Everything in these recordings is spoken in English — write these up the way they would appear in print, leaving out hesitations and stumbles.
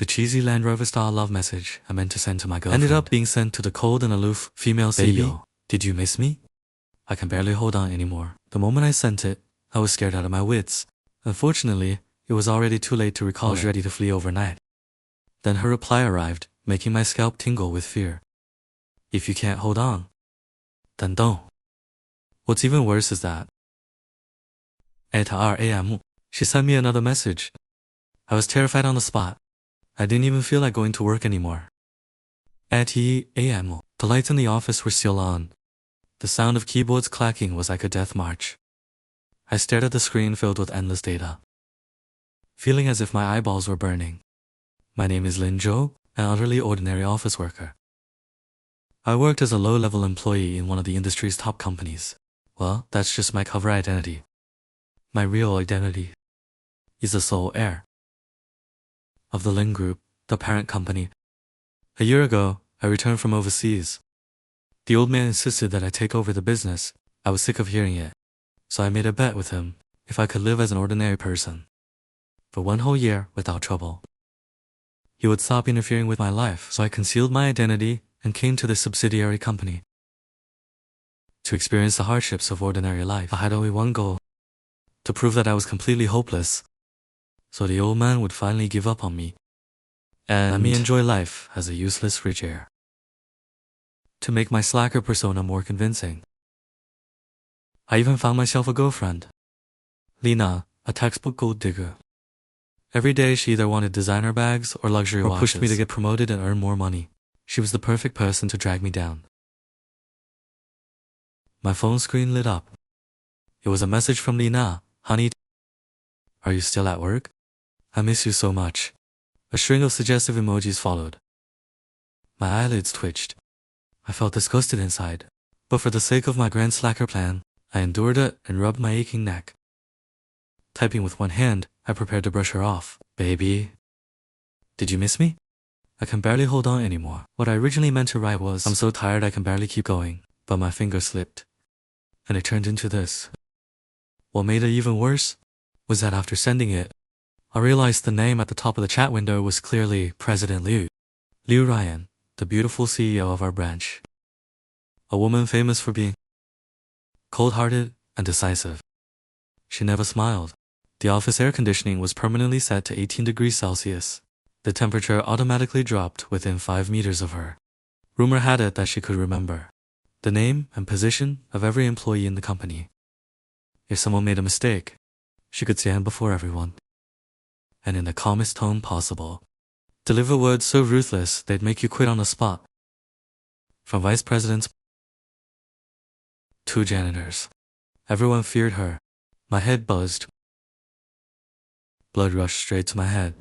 The cheesy Land Rover style love message I meant to send to my girlfriend ended up being sent to the cold and aloof female CEO. Baby, did you miss me? I can barely hold on anymore. The moment I sent it, I was scared out of my wits. Unfortunately, it was already too late to recall. I was ready to flee overnight. Then her reply arrived, making my scalp tingle with fear. If you can't hold on, then don't. What's even worse is that at RAM, she sent me another message. I was terrified on the spot. I didn't even feel like going to work anymore. At AM, the lights in the office were still on. The sound of keyboards clacking was like a death march. I stared at the screen filled with endless data, feeling as if my eyeballs were burning. My name is Lin Zhou, an utterly ordinary office worker. I worked as a low-level employee in one of the industry's top companies. Well, that's just my cover identity. My real identity is the sole heir of the Lin Group, the parent company. A year ago, I returned from overseas. The old man insisted that I take over the business. I was sick of hearing it, so I made a bet with him if I could live as an ordinary person for 1 whole year without trouble, he would stop interfering with my life. So I concealed my identity and came to the subsidiary company to experience the hardships of ordinary life. I had only one goal: to prove that I was completely hopeless, so the old man would finally give up on me and let me enjoy life as a useless rich heir. To make my slacker persona more convincing, I even found myself a girlfriend, Lina, a textbook gold digger. Every day she either wanted designer bags or luxury watches, or pushed me to get promoted and earn more money. She was the perfect person to drag me down. My phone screen lit up. It was a message from Lina. Honey, are you still at work? I miss you so much. A string of suggestive emojis followed. My eyelids twitched. I felt disgusted inside, but for the sake of my grand slacker plan, I endured it and rubbed my aching neck. Typing with one hand, I prepared to brush her off. Baby, did you miss me? I can barely hold on anymore. What I originally meant to write was, I'm so tired I can barely keep going, but my finger slipped, and it turned into this. What made it even worse was that after sending it, I realized the name at the top of the chat window was clearly President Liu. Liu Ryan, the beautiful CEO of our branch. A woman famous for being cold-hearted and decisive. She never smiled. The office air conditioning was permanently set to 18 degrees Celsius. The temperature automatically dropped within 5 meters of her. Rumor had it that she could remember the name and position of every employee in the company. If someone made a mistake, she could stand before everyone, and in the calmest tone possible, deliver words so ruthless they'd make you quit on the spot. From vice presidents to janitors, everyone feared her. My head buzzed. Blood rushed straight to my head,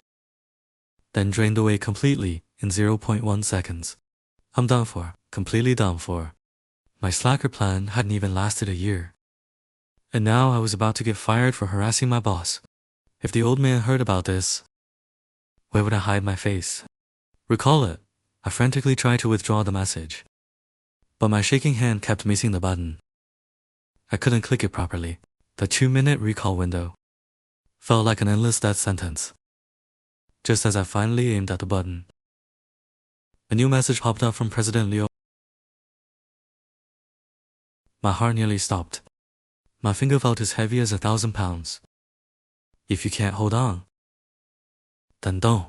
then drained away completely in 0.1 seconds. I'm done for, completely done for. My slacker plan hadn't even lasted a year, and now I was about to get fired for harassing my boss. If the old man heard about this, where would I hide my face? Recall it. I frantically tried to withdraw the message, but my shaking hand kept missing the button. I couldn't click it properly. The 2-minute recall window felt like an endless death sentence. Just as I finally aimed at the button, a new message popped up from President Liu. My heart nearly stopped. My finger felt as heavy as 1,000 pounds. If you can't hold on, then don't.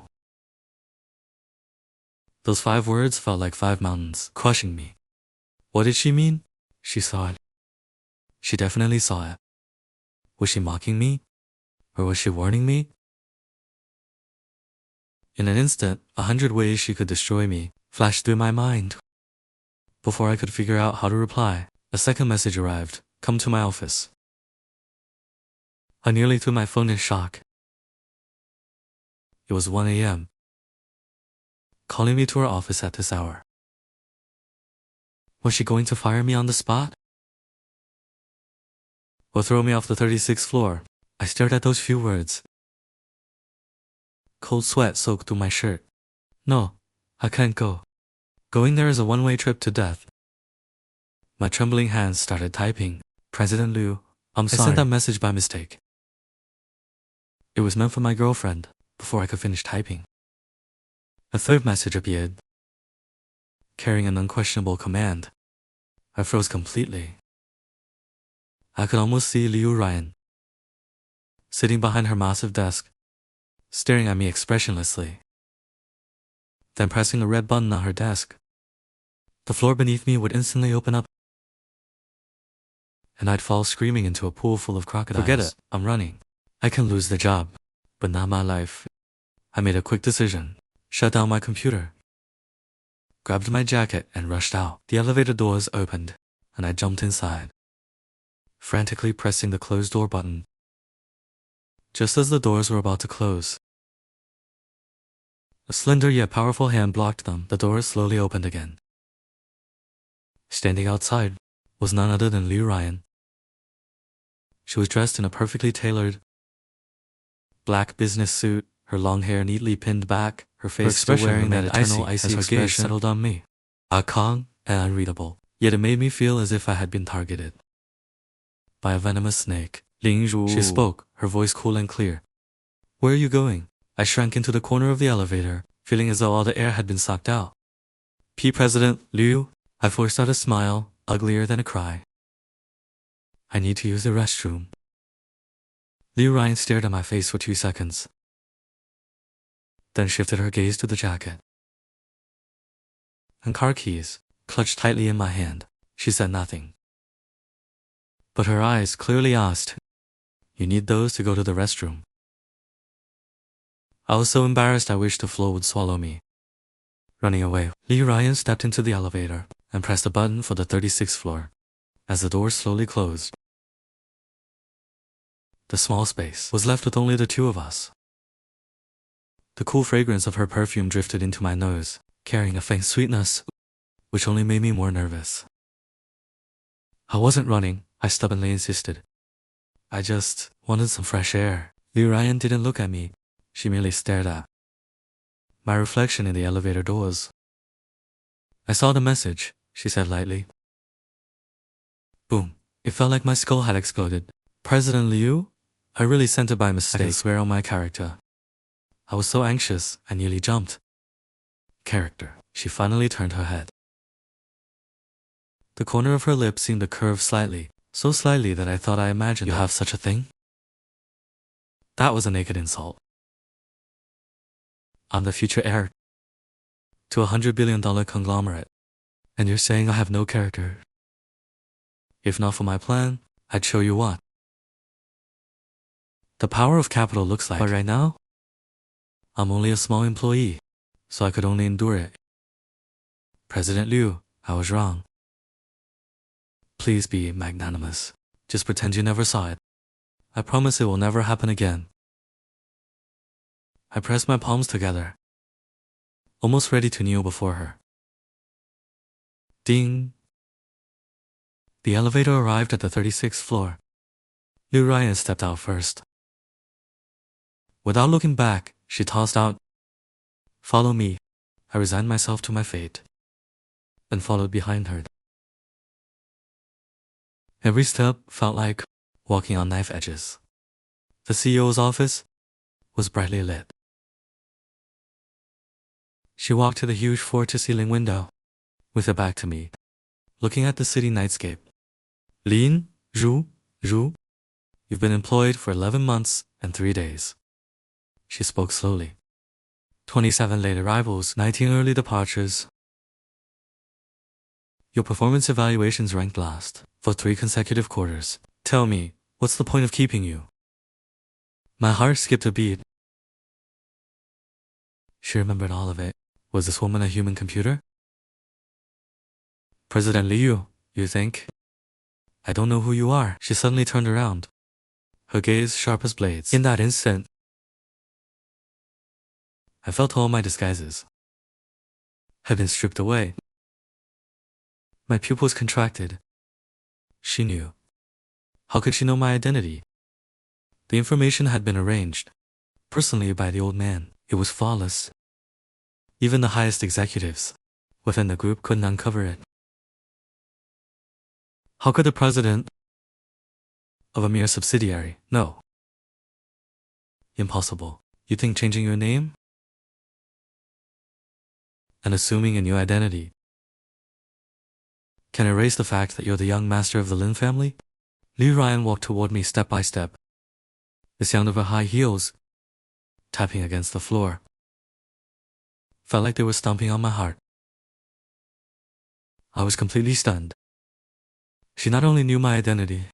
Those 5 words felt like 5 mountains crushing me. What did she mean? She saw it. She definitely saw it. Was she mocking me? Or was she warning me? In an instant, 100 ways she could destroy me flashed through my mind. Before I could figure out how to reply, a second message arrived. Come to my office. I nearly threw my phone in shock. It was 1 a.m. calling me to her office at this hour. Was she going to fire me on the spot? Or throw me off the 36th floor? I stared at those few words. Cold sweat soaked through my shirt. No, I can't go. Going there is a one-way trip to death. My trembling hands started typing. President Liu, I'm sorry. I sent that message by mistake. It was meant for my girlfriend before I could finish typing. A third message appeared, carrying an unquestionable command. I froze completely. I could almost see Liu Ryan, sitting behind her massive desk, staring at me expressionlessly. Then pressing a red button on her desk, the floor beneath me would instantly open up, and I'd fall screaming into a pool full of crocodiles. Forget it, I'm running. I can lose the job, but not my life. I made a quick decision, shut down my computer, grabbed my jacket and rushed out. The elevator doors opened, and I jumped inside, frantically pressing the closed door button. Just as the doors were about to close, a slender yet powerful hand blocked them. The doors slowly opened again. Standing outside was none other than Liu Ryan. She was dressed in a perfectly tailored black business suit, her long hair neatly pinned back, her face still wearing that eternal icy expression. Her gaze settled on me, calm and unreadable, yet it made me feel as if I had been targeted by a venomous snake. Lin Zhou, she spoke, her voice cool and clear. Where are you going? I shrank into the corner of the elevator, feeling as though all the air had been sucked out. President Liu, I forced out a smile, uglier than a cry. I need to use the restroom. Liu Ryan stared at my face for 2 seconds, then shifted her gaze to the jacket and car keys, clutched tightly in my hand. She said nothing, but her eyes clearly asked, You need those to go to the restroom? I was so embarrassed I wished the floor would swallow me. Running away, Liu Ryan stepped into the elevator and pressed a button for the 36th floor. As the doors slowly closed, the small space was left with only the two of us. The cool fragrance of her perfume drifted into my nose, carrying a faint sweetness, which only made me more nervous. I wasn't running, I stubbornly insisted. I just wanted some fresh air. Liu Ryan didn't look at me, she merely stared at my reflection in the elevator doors. I saw the message, she said lightly. Boom. It felt like my skull had exploded. President Liu? I really sent it by mistake. I can swear on my character. I was so anxious, I nearly jumped. Character. She finally turned her head. The corner of her lip seemed to curve slightly, so slightly that I thought I imagined you have such a thing? That was a naked insult. I'm the future heir to a $100 billion conglomerate, and you're saying I have no character? If not for my plan, I'd show you what the power of capital looks like. But right now, I'm only a small employee, so I could only endure it. President Liu, I was wrong. Please be magnanimous. Just pretend you never saw it. I promise it will never happen again. I pressed my palms together, almost ready to kneel before her. Ding! The elevator arrived at the 36th floor. Liu Ryan stepped out first. Without looking back, she tossed out, Follow me. I resigned myself to my fate, and followed behind her. Every step felt like walking on knife edges. The CEO's office was brightly lit. She walked to the huge floor-to-ceiling window, with her back to me, looking at the city nightscape. Lin Zhou, you've been employed for 11 months and 3 days. She spoke slowly. 27 late arrivals, 19 early departures. Your performance evaluations ranked last for 3 consecutive quarters. Tell me, what's the point of keeping you? My heart skipped a beat. She remembered all of it. Was this woman a human computer? President Liu, you think? I don't know who you are. She suddenly turned around, her gaze sharp as blades. In that instant, I felt all my disguises had been stripped away. My pupils contracted. She knew. How could she know my identity? The information had been arranged personally by the old man. It was flawless. Even the highest executives within the group couldn't uncover it. How could the president of a mere subsidiary know? Impossible. You think changing your name and assuming a new identity. Can erase the fact that you're the young master of the Lin family? Liu Ryan walked toward me step by step, the sound of her high heels tapping against the floor felt like they were stomping on my heart. I was completely stunned. She not only knew my identity,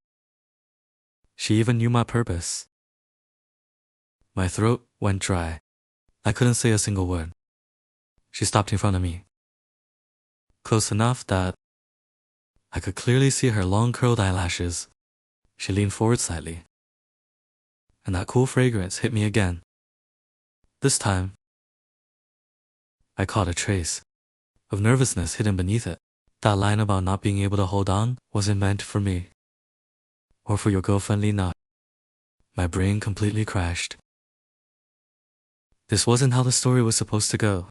she even knew my purpose. My throat went dry. I couldn't say a single word. She stopped in front of me, close enough that I could clearly see her long curled eyelashes. She leaned forward slightly, and that cool fragrance hit me again. This time, I caught a trace of nervousness hidden beneath it. That line about not being able to hold on wasn't meant for me, or for your girlfriend Lina. My brain completely crashed. This wasn't how the story was supposed to go.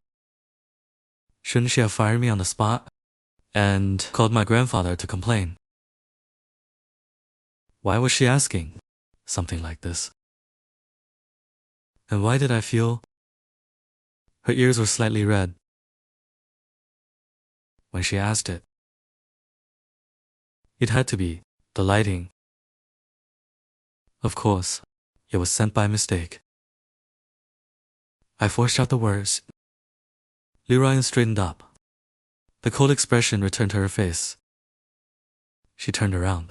Shouldn't she have fired me on the spot and called my grandfather to complain? Why was she asking something like this? And why did I feel her ears were slightly red when she asked it? It had to be the lighting. Of course, it was sent by mistake. I forced out the words. Liu Ryan straightened up. The cold expression returned to her face. She turned around,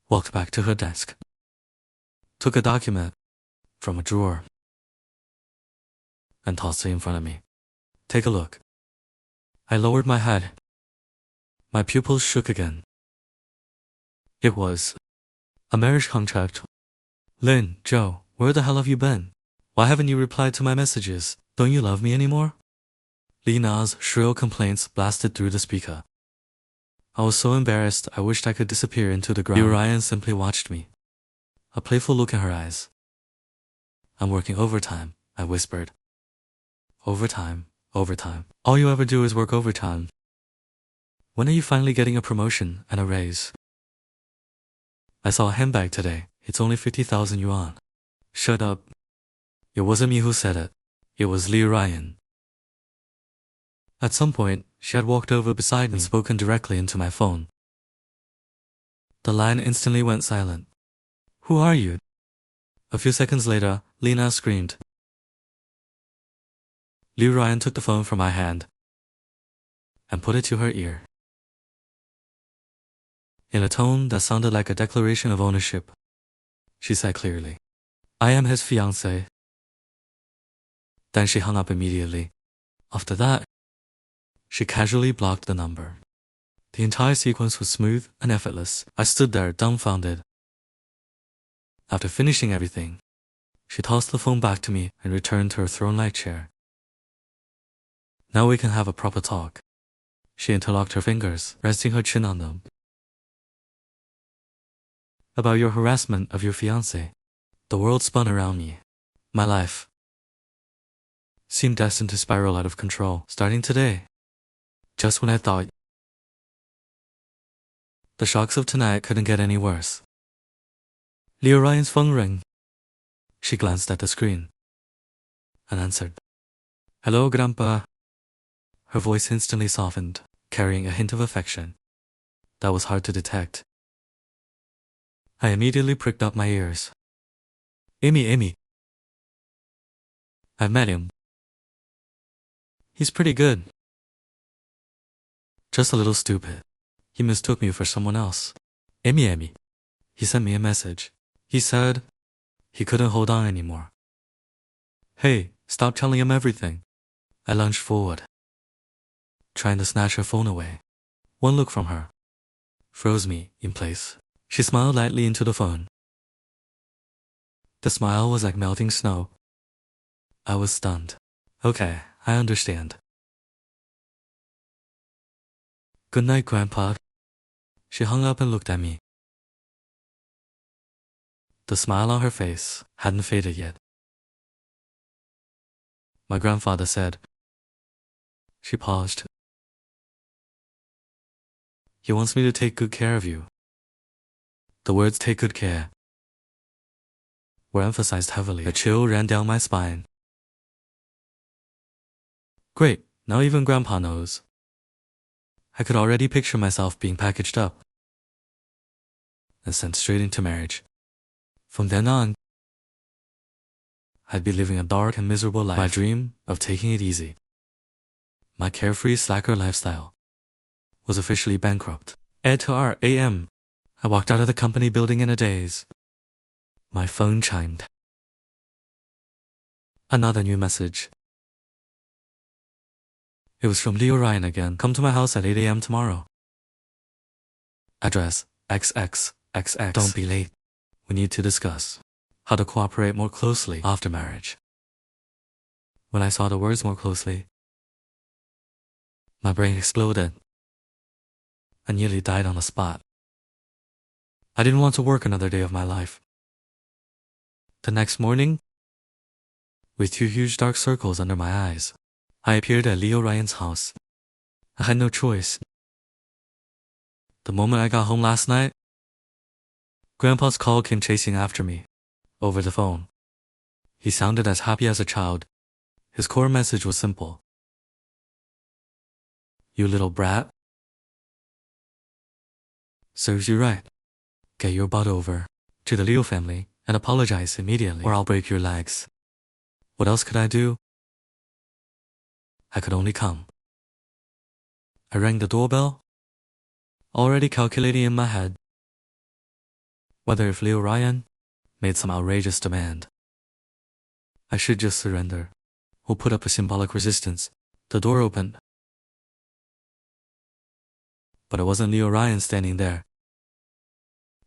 walked back to her desk, took a document from a drawer, and tossed it in front of me. Take a look. I lowered my head. My pupils shook again. It was a marriage contract. Lin Zhou, where the hell have you been? Why haven't you replied to my messages? Don't you love me anymore? Lina's shrill complaints blasted through the speaker. I was so embarrassed I wished I could disappear into the ground. Liu Ryan simply watched me, a playful look in her eyes. I'm working overtime, I whispered. Overtime, overtime. All you ever do is work overtime. When are you finally getting a promotion and a raise? I saw a handbag today. It's only 50,000 yuan. Shut up. It wasn't me who said it. It was Liu Ryan. At some point, she had walked over beside me and spoken directly into my phone. The line instantly went silent. Who are you? A few seconds later, Lina screamed. Liu Ryan took the phone from my hand and put it to her ear. In a tone that sounded like a declaration of ownership, she said clearly, I am his fiancée. Then she hung up immediately. After that, she casually blocked the number. The entire sequence was smooth and effortless. I stood there dumbfounded. After finishing everything, she tossed the phone back to me and returned to her throne-like chair. Now we can have a proper talk. She interlocked her fingers, resting her chin on them. About your harassment of your fiancé. The world spun around me. My life seemed destined to spiral out of control, starting today. Just when I thought the shocks of tonight couldn't get any worse. Liu Ryan's phone rang. She glanced at the screen and answered. Hello, Grandpa. Her voice instantly softened, carrying a hint of affection that was hard to detect. I immediately pricked up my ears. Amy. I've met him. He's pretty good. Just a little stupid. He mistook me for someone else. Amy. He sent me a message. He said he couldn't hold on anymore. Hey, stop telling him everything. I lunged forward, trying to snatch her phone away. One look from her froze me in place. She smiled lightly into the phone. The smile was like melting snow. I was stunned. Okay, I understand. Good night, Grandpa. She hung up and looked at me. The smile on her face hadn't faded yet. My grandfather said. She paused. He wants me to take good care of you. The words "take good care" were emphasized heavily. A chill ran down my spine. Great, Now even Grandpa knows. I could already picture myself being packaged up and sent straight into marriage. From then on, I'd be living a dark and miserable life. My dream of taking it easy, my carefree slacker lifestyle, was officially bankrupt. Ed to R A.M. I walked out of the company building in a daze. My phone chimed. Another new message. It was from Leo Ryan again. Come to my house at 8 a.m. tomorrow. Address XXXX. Don't be late. We need to discuss how to cooperate more closely after marriage. When I saw the words more closely, my brain exploded. I nearly died on the spot. I didn't want to work another day of my life. The next morning, with 2 huge dark circles under my eyes, I appeared at Leo Ryan's house. I had no choice. The moment I got home last night, Grandpa's call came chasing after me, over the phone. He sounded as happy as a child. His core message was simple. You little brat. Serves you right. Get your butt over to the Leo family and apologize immediately, or I'll break your legs. What else could I do? I could only come. I rang the doorbell, already calculating in my head whether if Leo Ryan made some outrageous demand, I should just surrender or put up a symbolic resistance. The door opened, but it wasn't Leo Ryan standing there.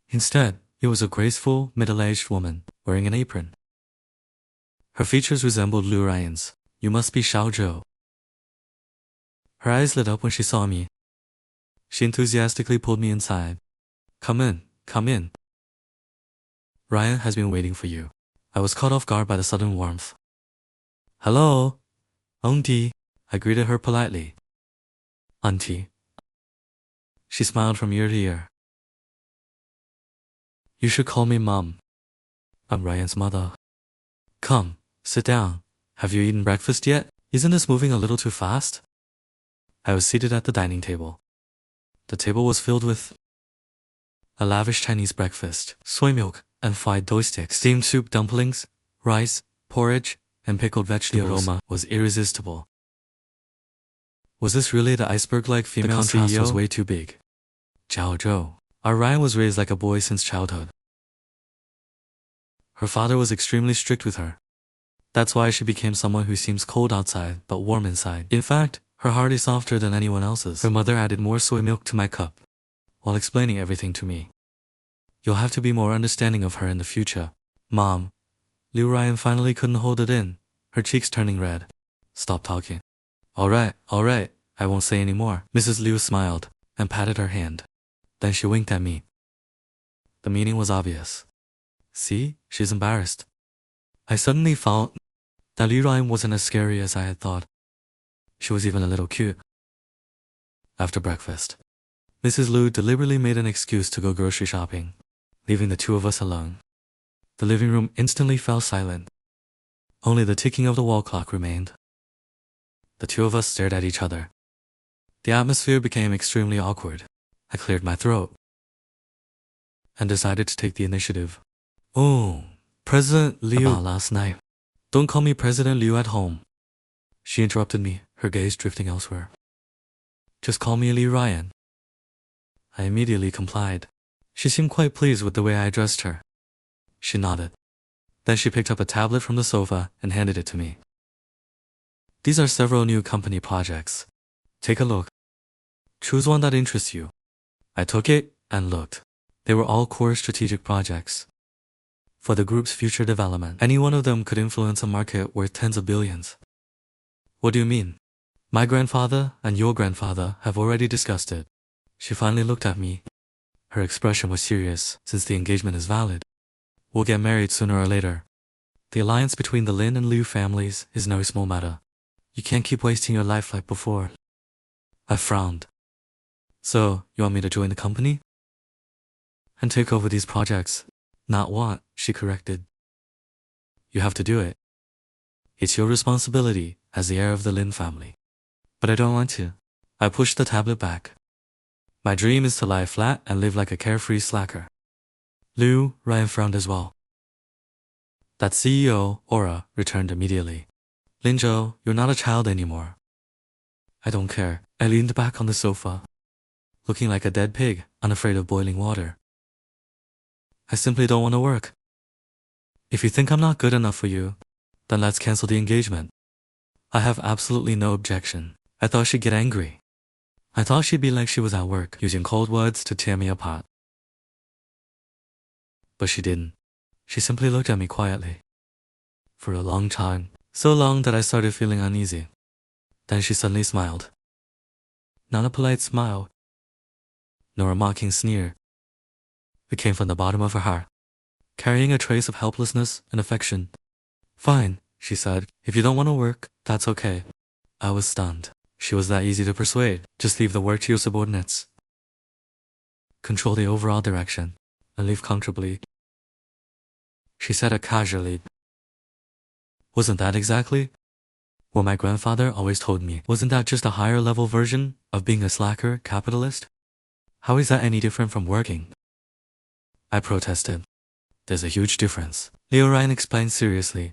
Instead, it was a graceful, middle-aged woman wearing an apron. Her features resembled Leo Ryan's. You must be Xiao Zhou. Her eyes lit up when she saw me. She enthusiastically pulled me inside. Come in, come in. Ryan has been waiting for you. I was caught off guard by the sudden warmth. Hello, Auntie. I greeted her politely. Auntie. She smiled from ear to ear. You should call me Mom. I'm Ryan's mother. Come, sit down. Have you eaten breakfast yet? Isn't this moving a little too fast? I was seated at the dining table. The table was filled with a lavish Chinese breakfast, soy milk and fried dough sticks, steamed soup, dumplings, rice, porridge, and pickled vegetables. The aroma was irresistible. Was this really the iceberg-like female CEO? The contrast was way too big. Xiao Zhou. Our Ryan was raised like a boy since childhood. Her father was extremely strict with her. That's why she became someone who seems cold outside but warm inside. In fact, her heart is softer than anyone else's. Her mother added more soy milk to my cup, while explaining everything to me. You'll have to be more understanding of her in the future. Mom. Leo Ryan finally couldn't hold it in, her cheeks turning red. Stop talking. All right, I won't say any more. Mrs. Liu smiled and patted her hand. Then she winked at me. The meaning was obvious. See, she's embarrassed. I suddenly felt that Leo Ryan wasn't as scary as I had thought. She was even a little cute. After breakfast, Mrs. Liu deliberately made an excuse to go grocery shopping, leaving the 2 of us alone. The living room instantly fell silent. Only the ticking of the wall clock remained. The 2 of us stared at each other. The atmosphere became extremely awkward. I cleared my throat and decided to take the initiative. Oh, President Liu. About last night. Don't call me President Liu at home. She interrupted me, her gaze drifting elsewhere. Just call me Leo Ryan. I immediately complied. She seemed quite pleased with the way I addressed her. She nodded. Then she picked up a tablet from the sofa and handed it to me. These are several new company projects. Take a look. Choose one that interests you. I took it and looked. They were all core strategic projects for the group's future development. Any one of them could influence a market worth tens of billions. What do you mean? My grandfather and your grandfather have already discussed it. She finally looked at me. Her expression was serious, since the engagement is valid. We'll get married sooner or later. The alliance between the Lin and Liu families is no small matter. You can't keep wasting your life like before. I frowned. So, you want me to join the company? And take over these projects? Not want, she corrected. You have to do it. It's your responsibility as the heir of the Lin family. But I don't want to. I pushed the tablet back. My dream is to lie flat and live like a carefree slacker. Ryan frowned as well. That CEO aura returned immediately. Lin Zhou, you're not a child anymore. I don't care. I leaned back on the sofa, looking like a dead pig, unafraid of boiling water. I simply don't want to work. If you think I'm not good enough for you, then let's cancel the engagement. I have absolutely no objection. I thought she'd get angry. I thought she'd be like she was at work, using cold words to tear me apart. But she didn't. She simply looked at me quietly. For a long time, so long that I started feeling uneasy. Then she suddenly smiled. Not a polite smile, nor a mocking sneer. It came from the bottom of her heart, carrying a trace of helplessness and affection. Fine, she said. If you don't want to work, that's okay. I was stunned. She was that easy to persuade. Just leave the work to your subordinates. Control the overall direction, and leave comfortably. She said it casually. Wasn't that exactly what my grandfather always told me? Wasn't that just a higher level version of being a slacker capitalist? How is that any different from working? I protested. There's a huge difference. Ryan explained seriously.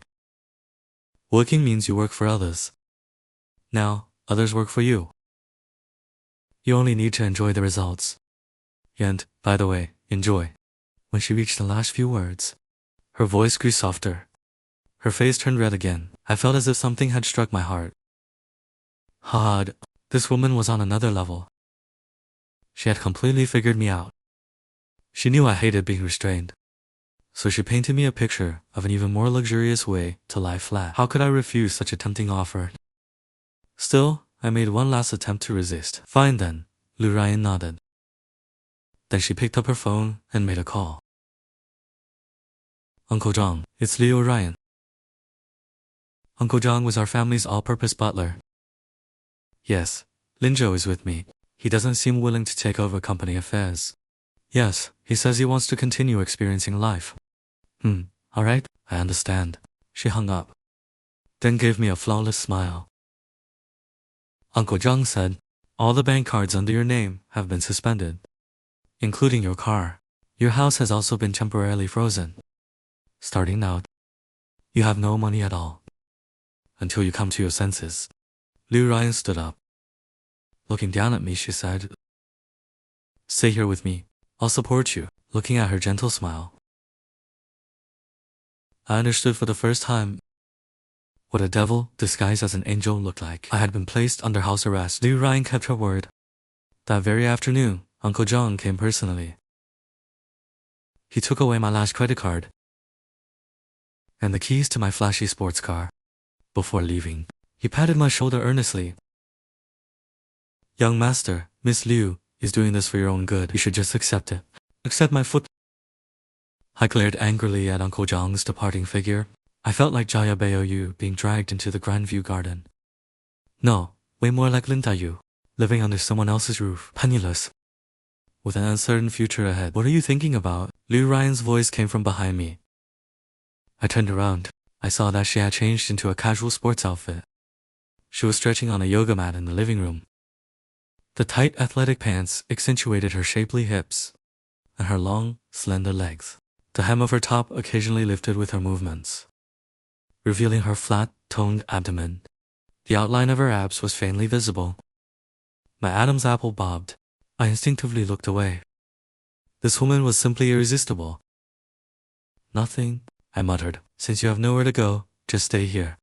Working means you work for others. Now, others work for you. You only need to enjoy the results. And, by the way, enjoy. When she reached the last few words, her voice grew softer. Her face turned red again. I felt as if something had struck my heart. Hard. This woman was on another level. She had completely figured me out. She knew I hated being restrained. So she painted me a picture of an even more luxurious way to lie flat. How could I refuse such a tempting offer? Still, I made one last attempt to resist. Fine then, Ryan nodded. Then she picked up her phone and made a call. Uncle Zhang, it's Ryan. Uncle Zhang was our family's all-purpose butler. Yes, Lin Zhou is with me. He doesn't seem willing to take over company affairs. Yes, he says he wants to continue experiencing life. Alright, I understand. She hung up, then gave me a flawless smile. Uncle Zhang said, all the bank cards under your name have been suspended, including your car. Your house has also been temporarily frozen. Starting now, you have no money at all, until you come to your senses. Ryan stood up. Looking down at me, she said, stay here with me. I'll support you. Looking at her gentle smile, I understood for the first time what a devil disguised as an angel looked like. I had been placed under house arrest. Ryan kept her word. That very afternoon, Uncle Zhang came personally. He took away my last credit card and the keys to my flashy sports car. Before leaving, he patted my shoulder earnestly. Young master, Miss Liu is doing this for your own good. You should just accept it. Accept my foot. I glared angrily at Uncle Zhang's departing figure. I felt like Jaya Baoyu being dragged into the Grandview garden. No, way more like Lin Tayu, living under someone else's roof, penniless, with an uncertain future ahead. What are you thinking about? Ryan's voice came from behind me. I turned around. I saw that she had changed into a casual sports outfit. She was stretching on a yoga mat in the living room. The tight athletic pants accentuated her shapely hips and her long, slender legs. The hem of her top occasionally lifted with her movements, revealing her flat, toned abdomen. The outline of her abs was faintly visible. My Adam's apple bobbed. I instinctively looked away. This woman was simply irresistible. Nothing, I muttered. Since you have nowhere to go, just stay here,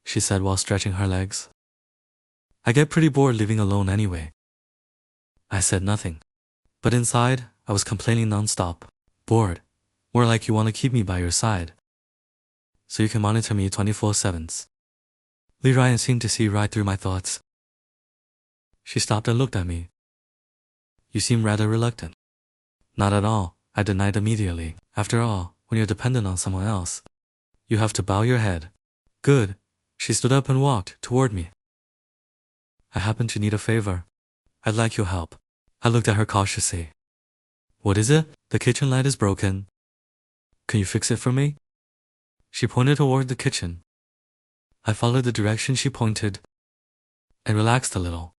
she said while stretching her legs. I get pretty bored living alone anyway. I said nothing, but inside, I was complaining nonstop. Bored. More like you want to keep me by your side, so you can monitor me 24/7. Ryan seemed to see right through my thoughts. She stopped and looked at me. You seem rather reluctant. Not at all, I denied immediately. After all, when you're dependent on someone else, you have to bow your head. Good. She stood up and walked toward me. I happen to need a favor. I'd like your help. I looked at her cautiously. What is it? The kitchen light is broken. Can you fix it for me? She pointed toward the kitchen. I followed the direction she pointed and relaxed a little.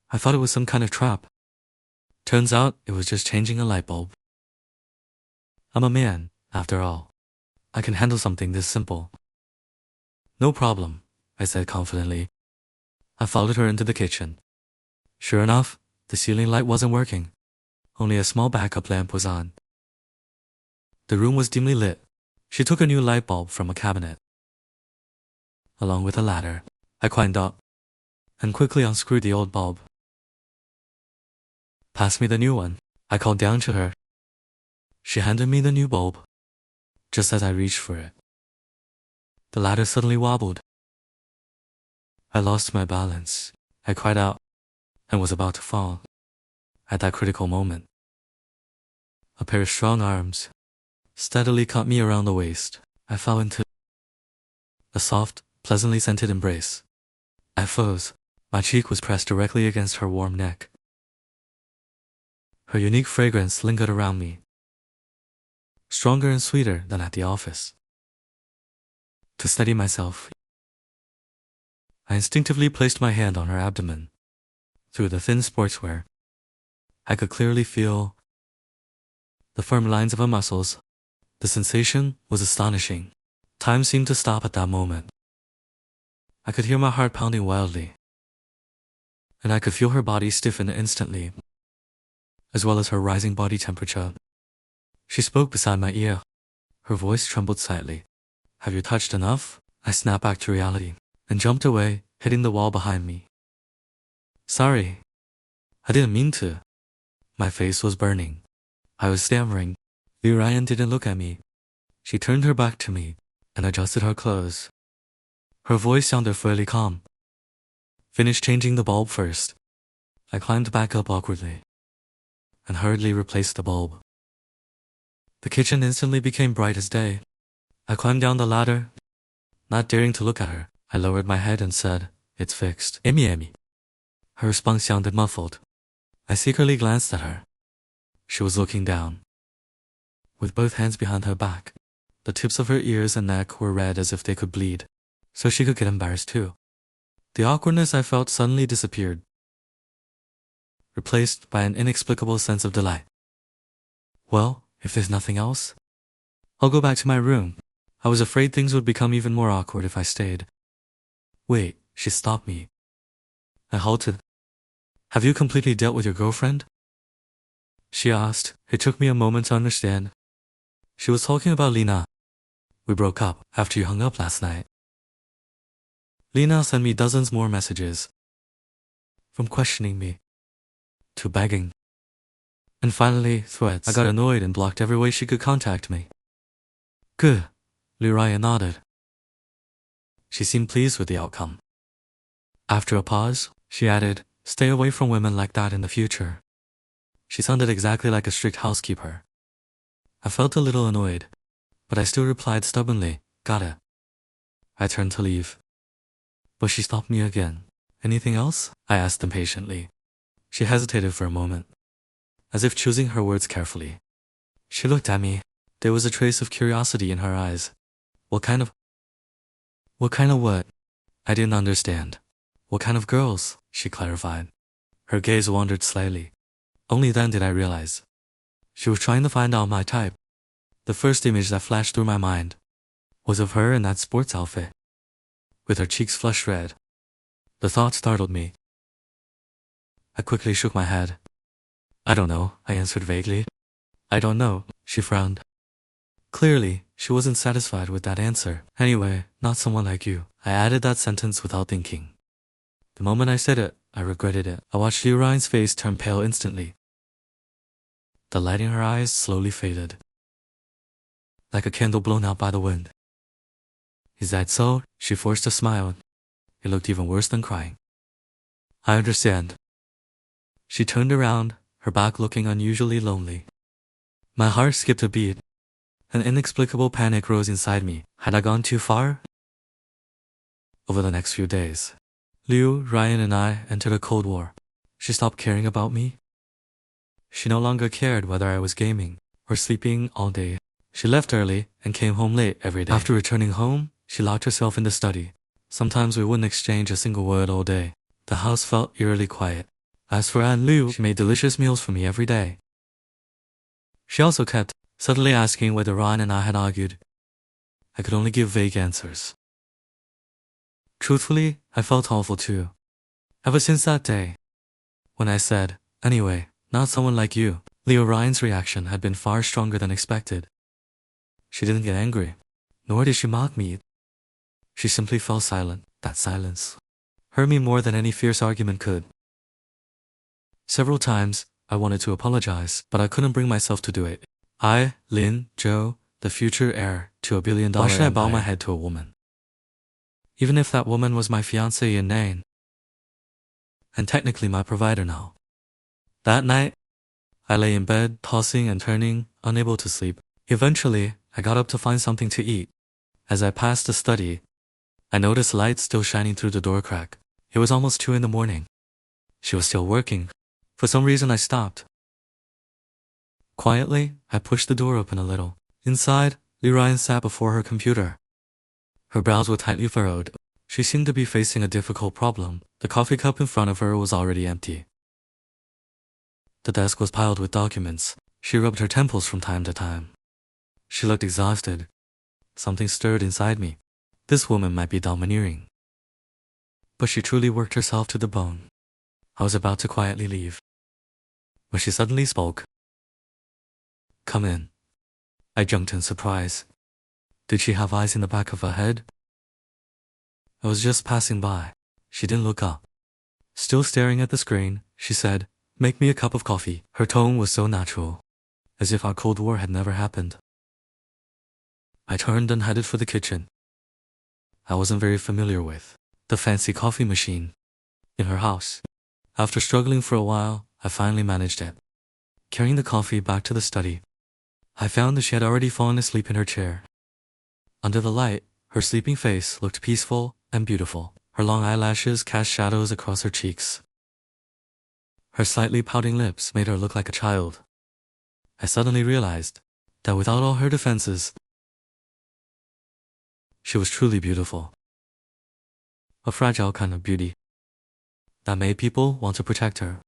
I thought it was some kind of trap. Turns out it was just changing a light bulb. I'm a man, after all. I can handle something this simple. No problem, I said confidently. I followed her into the kitchen. Sure enough, the ceiling light wasn't working. Only a small backup lamp was on. The room was dimly lit. She took a new light bulb from a cabinet. Along with a ladder, I climbed up and quickly unscrewed the old bulb. Pass me the new one, I called down to her. She handed me the new bulb, just as I reached for it. The ladder suddenly wobbled. I lost my balance. I cried out and was about to fall. At that critical moment, a pair of strong arms steadily caught me around the waist. I fell into a soft, pleasantly scented embrace. I froze. My cheek was pressed directly against her warm neck. Her unique fragrance lingered around me, stronger and sweeter than at the office. To steady myself, I instinctively placed my hand on her abdomen. Through the thin sportswear, I could clearly feel the firm lines of her muscles. The sensation was astonishing. Time seemed to stop at that moment. I could hear my heart pounding wildly, and I could feel her body stiffen instantly, as well as her rising body temperature. She spoke beside my ear. Her voice trembled slightly. Have you touched enough? I snapped back to reality and jumped away, hitting the wall behind me. Sorry. I didn't mean to. My face was burning. I was stammering. Ryan didn't look at me. She turned her back to me and adjusted her clothes. Her voice sounded fairly calm. Finish changing the bulb first. I climbed back up awkwardly and hurriedly replaced the bulb. The kitchen instantly became bright as day. I climbed down the ladder. Not daring to look at her, I lowered my head and said, It's fixed. Amy. Her response sounded muffled. I secretly glanced at her. She was looking down, with both hands behind her back. The tips of her ears and neck were red as if they could bleed, so she could get embarrassed too. The awkwardness I felt suddenly disappeared, replaced by an inexplicable sense of delight. Well, if there's nothing else, I'll go back to my room. I was afraid things would become even more awkward if I stayed. Wait, she stopped me. I halted. Have you completely dealt with your girlfriend? She asked. It took me a moment to understand. She was talking about Lina. We broke up after you hung up last night. Lina sent me dozens more messages, from questioning me to begging, and finally threats. I got annoyed and blocked every way she could contact me. Good, Ryan nodded. She seemed pleased with the outcome. After a pause, she added, Stay away from women like that in the future. She sounded exactly like a strict housekeeper. I felt a little annoyed, but I still replied stubbornly, Got it. I turned to leave, but she stopped me again. Anything else? I asked impatiently. She hesitated for a moment, as if choosing her words carefully. She looked at me. There was a trace of curiosity in her eyes. What kind of what? I didn't understand. What kind of girls? She clarified. Her gaze wandered slightly. Only then did I realize she was trying to find out my type. The first image that flashed through my mind was of her in that sports outfit, with her cheeks flushed red. The thought startled me. I quickly shook my head. I don't know, I answered vaguely. I don't know, she frowned. Clearly, she wasn't satisfied with that answer. Anyway, not someone like you. I added that sentence without thinking. The moment I said it, I regretted it. I watched Ryan's face turn pale instantly. The light in her eyes slowly faded, like a candle blown out by the wind. Is that so? She forced a smile. It looked even worse than crying. I understand. She turned around, her back looking unusually lonely. My heart skipped a beat. An inexplicable panic rose inside me. Had I gone too far? Over the next few days, Liu, Ryan, and I entered a cold war. She stopped caring about me. She no longer cared whether I was gaming or sleeping all day. She left early and came home late every day. After returning home, she locked herself in the study. Sometimes we wouldn't exchange a single word all day. The house felt eerily quiet. As for Aunt Liu, she made delicious meals for me every day. She also kept subtly asking whether Ryan and I had argued. I could only give vague answers. Truthfully, I felt awful too. Ever since that day, when I said, "Anyway, not someone like you," Leo Ryan's reaction had been far stronger than expected. She didn't get angry, nor did she mock me. She simply fell silent. That silence hurt me more than any fierce argument could. Several times, I wanted to apologize, but I couldn't bring myself to do it. I, Lin Zhou, the future heir to $1 billion empire. Why should I bow my head to a woman? Even if that woman was my fiancée in name, and technically my provider now. That night, I lay in bed, tossing and turning, unable to sleep. Eventually, I got up to find something to eat. As I passed the study, I noticed light still shining through the door crack. It was almost 2 in the morning. She was still working. For some reason, I stopped. Quietly, I pushed the door open a little. Inside, Li Ryan sat before her computer. Her brows were tightly furrowed. She seemed to be facing a difficult problem. The coffee cup in front of her was already empty. The desk was piled with documents. She rubbed her temples from time to time. She looked exhausted. Something stirred inside me. This woman might be domineering. But she truly worked herself to the bone. I was about to quietly leave, when she suddenly spoke. "Come in." I jumped in surprise. Did she have eyes in the back of her head? I was just passing by. She didn't look up. Still staring at the screen, she said, "Make me a cup of coffee." Her tone was so natural, as if our Cold War had never happened. I turned and headed for the kitchen. I wasn't very familiar with the fancy coffee machine in her house. After struggling for a while, I finally managed it. Carrying the coffee back to the study, I found that she had already fallen asleep in her chair. Under the light, her sleeping face looked peaceful and beautiful. Her long eyelashes cast shadows across her cheeks. Her slightly pouting lips made her look like a child. I suddenly realized that without all her defenses, she was truly beautiful. A fragile kind of beauty that made people want to protect her.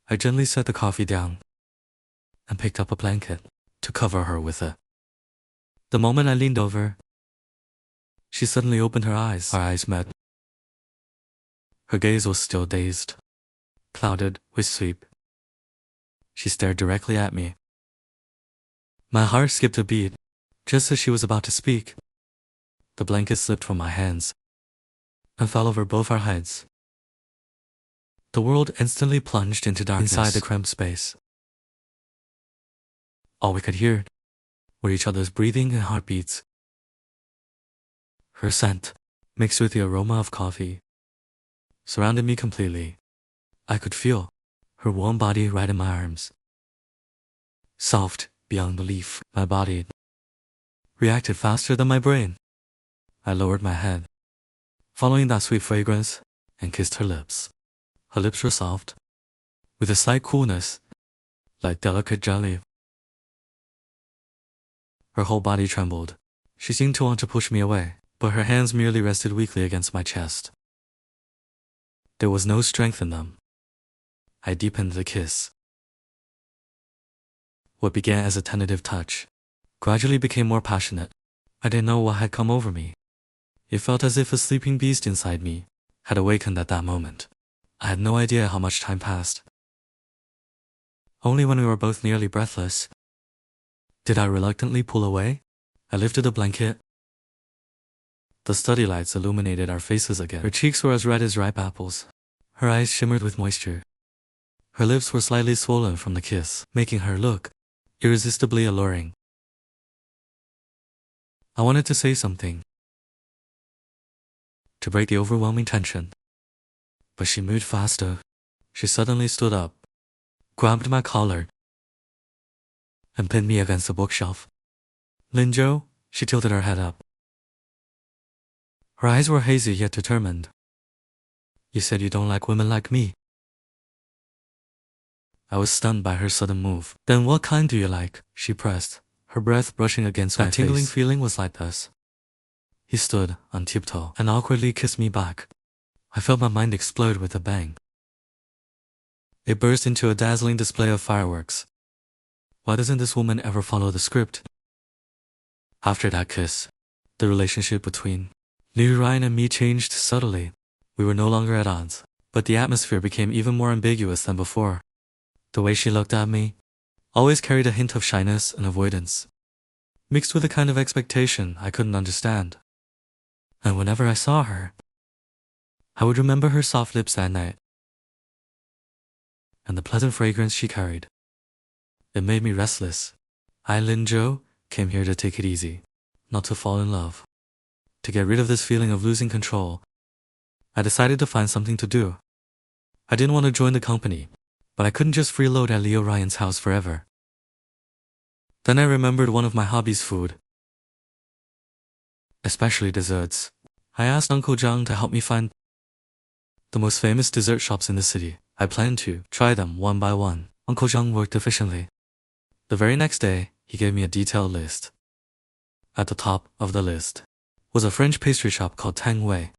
I gently set the coffee down and picked up a blanket to cover her with it. The moment I leaned over, she suddenly opened her eyes. Our eyes met. Her gaze was still dazed, clouded with sleep. She stared directly at me. My heart skipped a beat. Just as she was about to speak, the blanket slipped from my hands and fell over both our heads. The world instantly plunged into darkness. Inside the cramped space, all we could hear were each other's breathing and heartbeats. Her scent, mixed with the aroma of coffee, surrounded me completely. I could feel her warm body right in my arms. Soft beyond belief, my body reacted faster than my brain. I lowered my head, following that sweet fragrance, and kissed her lips. Her lips were soft, with a slight coolness, like delicate jelly. Her whole body trembled. She seemed to want to push me away, but her hands merely rested weakly against my chest. There was no strength in them. I deepened the kiss. What began as a tentative touch gradually became more passionate. I didn't know what had come over me. It felt as if a sleeping beast inside me had awakened at that moment. I had no idea how much time passed. Only when we were both nearly breathless did I reluctantly pull away. I lifted the blanket. The study lights illuminated our faces again. Her cheeks were as red as ripe apples. Her eyes shimmered with moisture. Her lips were slightly swollen from the kiss, making her look irresistibly alluring. I wanted to say something to break the overwhelming tension, but she moved faster. She suddenly stood up, grabbed my collar, and pinned me against the bookshelf. "Lin Zhou," she tilted her head up. Her eyes were hazy yet determined. "You said you don't like women like me." I was stunned by her sudden move. "Then what kind do you like?" she pressed, her breath brushing against my face. That tingling feeling was like this. He stood on tiptoe and awkwardly kissed me back. I felt my mind explode with a bang. It burst into a dazzling display of fireworks. Why doesn't this woman ever follow the script? After that kiss, the relationship between Liu Ryan and me changed subtly. We were no longer at odds, but the atmosphere became even more ambiguous than before. The way she looked at me always carried a hint of shyness and avoidance, mixed with a kind of expectation I couldn't understand. And whenever I saw her, I would remember her soft lips that night, and the pleasant fragrance she carried. It made me restless. I, Lin Zhou, came here to take it easy, not to fall in love. To get rid of this feeling of losing control, I decided to find something to do. I didn't want to join the company, but I couldn't just freeload at Liu Ryan's house forever. Then I remembered one of my hobbies, food, especially desserts. I asked Uncle Zhang to help me find the most famous dessert shops in the city. I planned to try them one by one. Uncle Zhang worked efficiently. The very next day, he gave me a detailed list. At the top of the list was a French pastry shop called Tang Wei.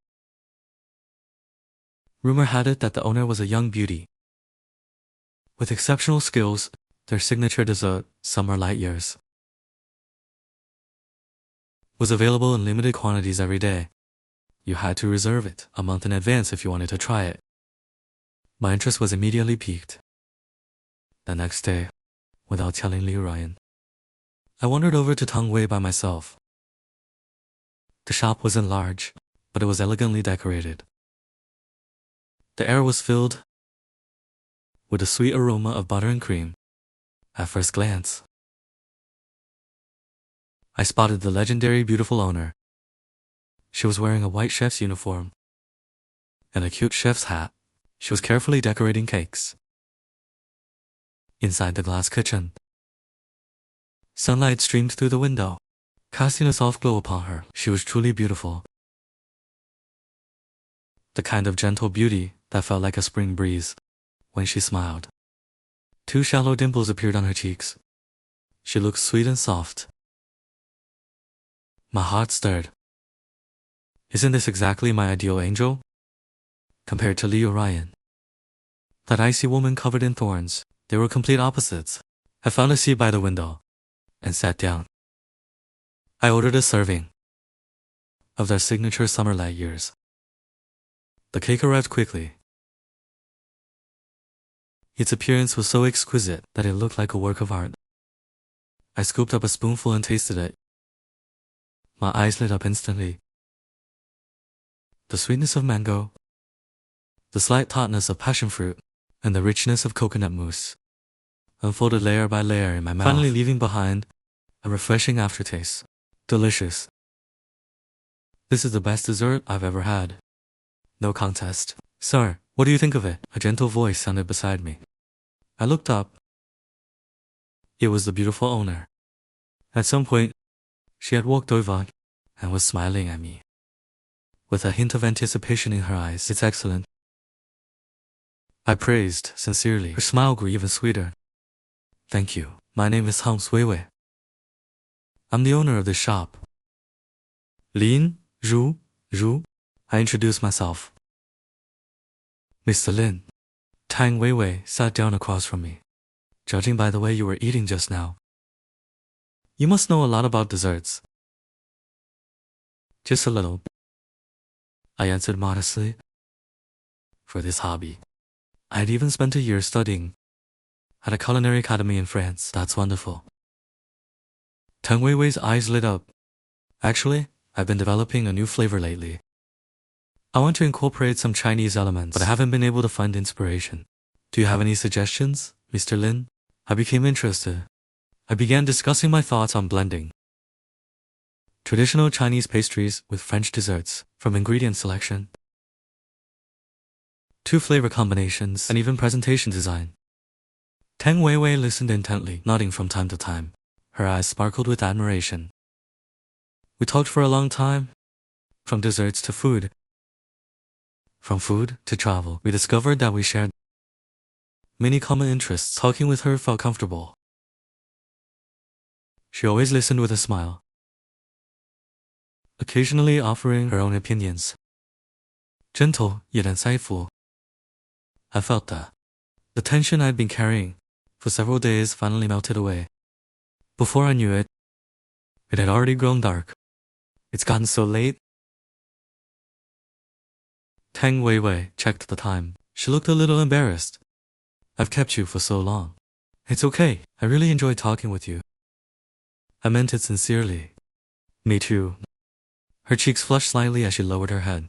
Rumor had it that the owner was a young beauty with exceptional skills. Their signature dessert, Summer Light Years, was available in limited quantities every day. You had to reserve it a month in advance if you wanted to try it. My interest was immediately piqued. The next day, without telling Liu Ryan, I wandered over to Tang Wei by myself. The shop wasn't large, but it was elegantly decorated. The air was filled with the sweet aroma of butter and cream. At first glance, I spotted the legendary beautiful owner. She was wearing a white chef's uniform and a cute chef's hat. She was carefully decorating cakes. Inside the glass kitchen, sunlight streamed through the window, casting a soft glow upon her. She was truly beautiful. The kind of gentle beauty that felt like a spring breeze when she smiled. 2 shallow dimples appeared on her cheeks. She looked sweet and soft. My heart stirred. Isn't this exactly my ideal angel? Compared to Liu Ryan, that icy woman covered in thorns, they were complete opposites. I found a seat by the window and sat down. I ordered a serving of their signature Summer Light Years. The cake arrived quickly. Its appearance was so exquisite that it looked like a work of art. I scooped up a spoonful and tasted it. My eyes lit up instantly. The sweetness of mango, the slight tartness of passion fruit, and the richness of coconut mousse unfolded layer by layer in my mouth, finally leaving behind a refreshing aftertaste. Delicious. This is the best dessert I've ever had. No contest. Sir, what do you think of it? A gentle voice sounded beside me. I looked up. It was the beautiful owner. At some point, she had walked over and was smiling at me, with a hint of anticipation in her eyes. It's excellent, I praised sincerely. Her smile grew even sweeter. Thank you. My name is Hans Weiwei. I'm the owner of this shop. Lin Zhou. I introduced myself. Mr. Lin. Tang Weiwei sat down across from me. Judging by the way you were eating just now, you must know a lot about desserts. Just a little, I answered modestly. For this hobby, I'd even spent a year studying at a culinary academy in France. That's wonderful. Tang Weiwei's eyes lit up. Actually, I've been developing a new flavor lately. I want to incorporate some Chinese elements, but I haven't been able to find inspiration. Do you have any suggestions, Mr. Lin? I became interested. I began discussing my thoughts on blending traditional Chinese pastries with French desserts, from ingredient selection to flavor combinations and even presentation design. Tang Weiwei listened intently, nodding from time to time. Her eyes sparkled with admiration. We talked for a long time, from desserts to food. From food to travel. We discovered that we shared many common interests. Talking with her felt comfortable. She always listened with a smile, occasionally offering her own opinions. gentle yet insightful. I felt that. The tension I'd been carrying for several days finally melted away. Before I knew it, it had already grown dark. It's gotten so late. Tang Weiwei checked the time. She looked a little embarrassed. I've kept you for so long. It's okay. I really enjoyed talking with you. I meant it sincerely. Me too. Her cheeks flushed slightly as she lowered her head.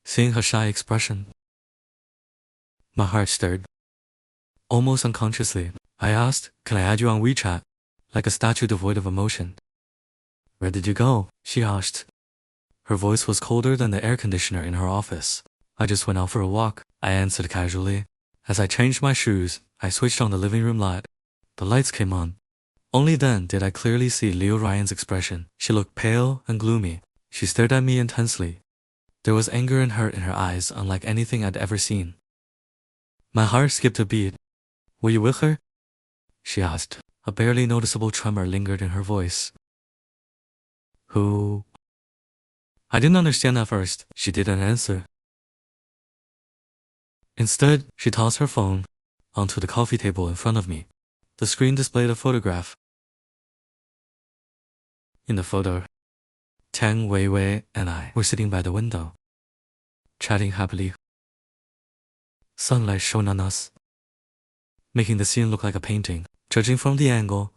Seeing her shy expression, my heart stirred. Almost unconsciously, I asked, "Can I add you on WeChat?" Like a statue devoid of emotion. "Where did you go?" she asked. Her voice was colder than the air conditioner in her office. "I just went out for a walk," I answered casually. As I changed my shoes, I switched on the living room light. The lights came on. Only then did I clearly see Liu Ryan's expression. She looked pale and gloomy. She stared at me intensely. There was anger and hurt in her eyes unlike anything I'd ever seen. My heart skipped a beat. "Were you with her?" she asked. A barely noticeable tremor lingered in her voice. "Who?" I didn't understand at first. She didn't answer. Instead, she tossed her phone onto the coffee table in front of me. The screen displayed a photograph. In the photo, Tang Weiwei and I were sitting by the window, chatting happily. Sunlight shone on us, making the scene look like a painting. Judging from the angle,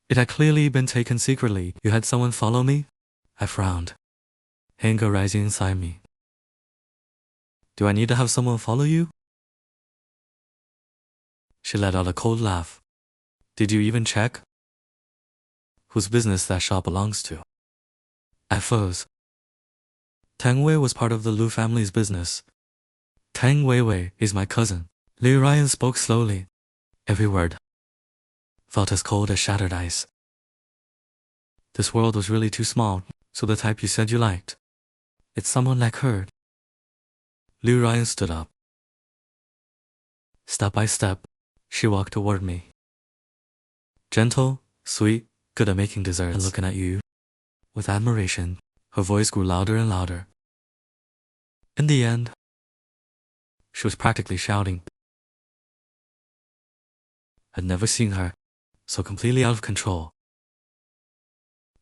it had clearly been taken secretly. "You had someone follow me?" I frowned, anger rising inside me. "Do I need to have someone follow you?" She let out a cold laugh. "Did you even check whose business that shop belongs to?" I froze. Tang Wei was part of the Lu family's business. "Tang Weiwei is my cousin." Liu Ryan spoke slowly. Every word felt as cold as shattered ice. "This world was really too small, so the type you said you liked, it's someone like her." Liu Ryan stood up. Step by step, she walked toward me. Gentle, sweet, good at making desserts and looking at you with admiration. Her voice grew louder and louder. In the end, she was practically shouting. I'd never seen her so completely out of control.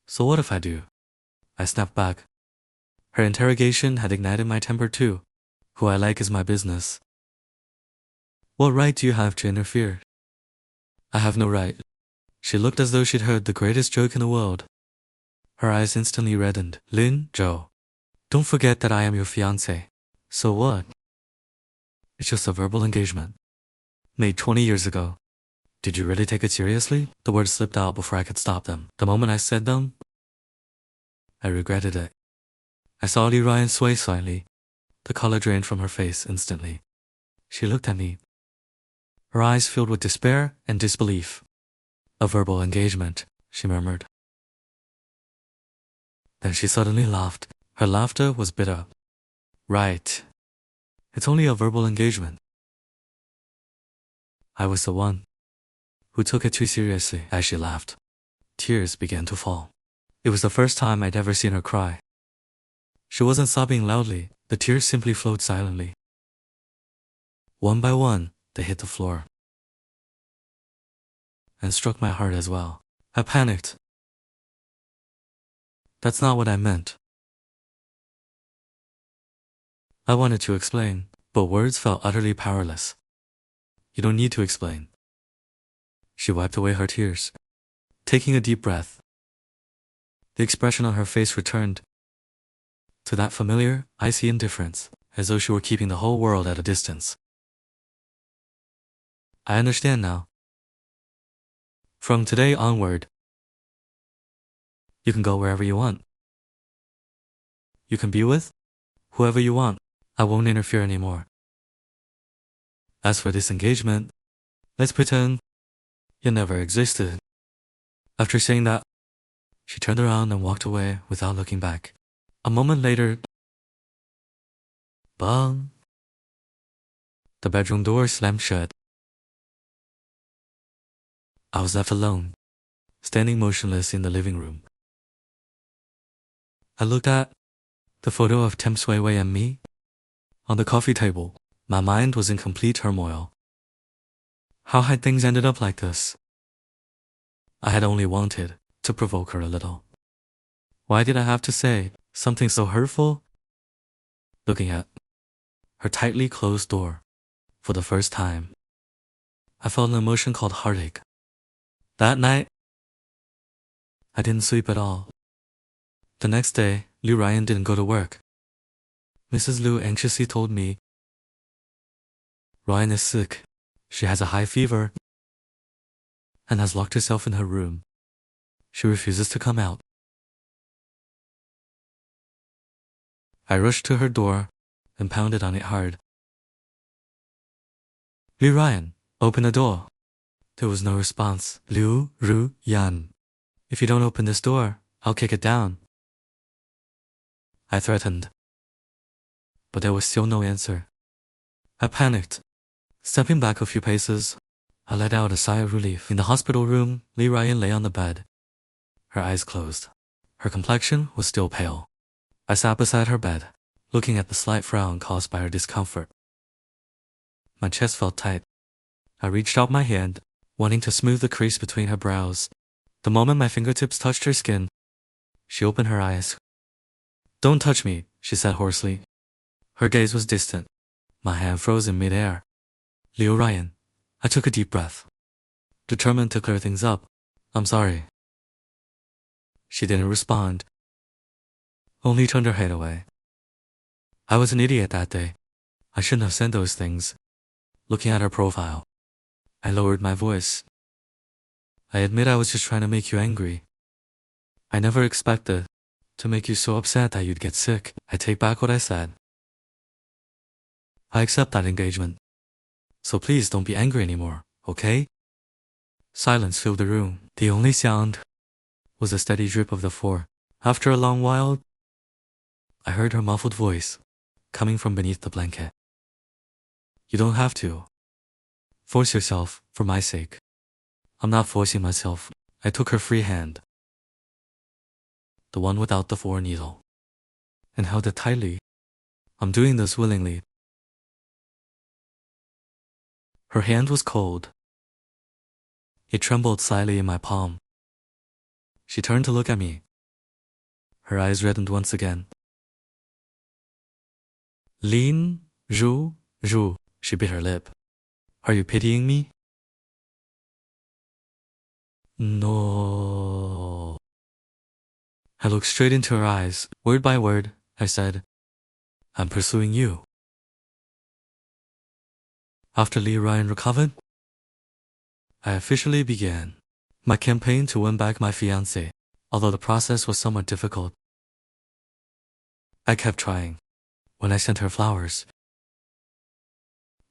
"So what if I do?" I snapped back. Her interrogation had ignited my temper too. "Who I like is my business. What right do you have to interfere?" "I have no right." She looked as though she'd heard the greatest joke in the world. Her eyes instantly reddened. "Lin Zhou, don't forget that I am your fiancée." "So what?" "It's just a verbal engagement, made 20 years ago." "Did you really take it seriously?" The words slipped out before I could stop them. The moment I said them, I regretted it. I saw Liu Ryan sway slightly. The color drained from her face instantly. She looked at me, her eyes filled with despair and disbelief. "A verbal engagement," she murmured. Then she suddenly laughed. Her laughter was bitter. "Right. It's only a verbal engagement." I was the one who took it too seriously. As she laughed, tears began to fall. It was the first time I'd ever seen her cry. She wasn't sobbing loudly. The tears simply flowed silently. One by one, they hit the floor and struck my heart as well. I panicked. "That's not what I meant." I wanted to explain, but words felt utterly powerless. "You don't need to explain." She wiped away her tears, taking a deep breath. The expression on her face returned to that familiar, icy indifference, as though she were keeping the whole world at a distance. "I understand now. From today onward, you can go wherever you want. You can be with whoever you want. I won't interfere anymore. As for this engagement, let's pretend it never existed." After saying that, she turned around and walked away without looking back. A moment later, bang! The bedroom door slammed shut. I was left alone, standing motionless in the living room. I looked at The photo of Tim Sway Wei and me on the coffee table. My mind was in complete turmoil. How had things ended up like this? I had only wanted to provoke her a little. Why did I have to say something so hurtful? Looking at her tightly closed door for the first time, I felt an emotion called heartache. That night, I didn't sleep at all. The next day, Liu Ryan didn't go to work. Mrs. Liu anxiously told me, Ryan is sick. She has a high fever and has locked herself in her room. She refuses to come out. I rushed to her door and pounded on it hard. Liu Ryan, open the door. There was no response. Liu Ru Yan. If you don't open this door, I'll kick it down. I threatened, but there was still no answer. I panicked. Stepping back a few paces, I let out a sigh of relief. In the hospital room, Liu Ryan lay on the bed, her eyes closed. Her complexion was still pale. I sat beside her bed, looking at the slight frown caused by her discomfort. My chest felt tight. I reached out my hand, wanting to smooth the crease between her brows. The moment my fingertips touched her skin, she opened her eyes. Don't touch me, she said hoarsely. Her gaze was distant. My hand froze in midair. Liu Ryan. I took a deep breath, determined to clear things up. I'm sorry. She didn't respond, only turned her head away. I was an idiot that day. I shouldn't have said those things. Looking at her profile, I lowered my voice. I admit I was just trying to make you angry. I never expected to make you so upset that you'd get sick. I take back what I said. I accept that engagement. So please don't be angry anymore, okay? Silence filled the room. The only sound was the steady drip of the floor. After a long while, I heard her muffled voice coming from beneath the blanket. You don't have to. Force yourself for my sake. I'm not forcing myself. I took her free hand, the one without the foreneedle, and held it tightly. I'm doing this willingly. Her hand was cold. It trembled slightly in my palm. She turned to look at me. Her eyes reddened once again. Lin Zhou, she bit her lip. Are you pitying me? No. I looked straight into her eyes. Word by word, I said, I'm pursuing you. After Liu Ryan recovered, I officially began my campaign to win back my fiancée. Although the process was somewhat difficult, I kept trying. When I sent her flowers,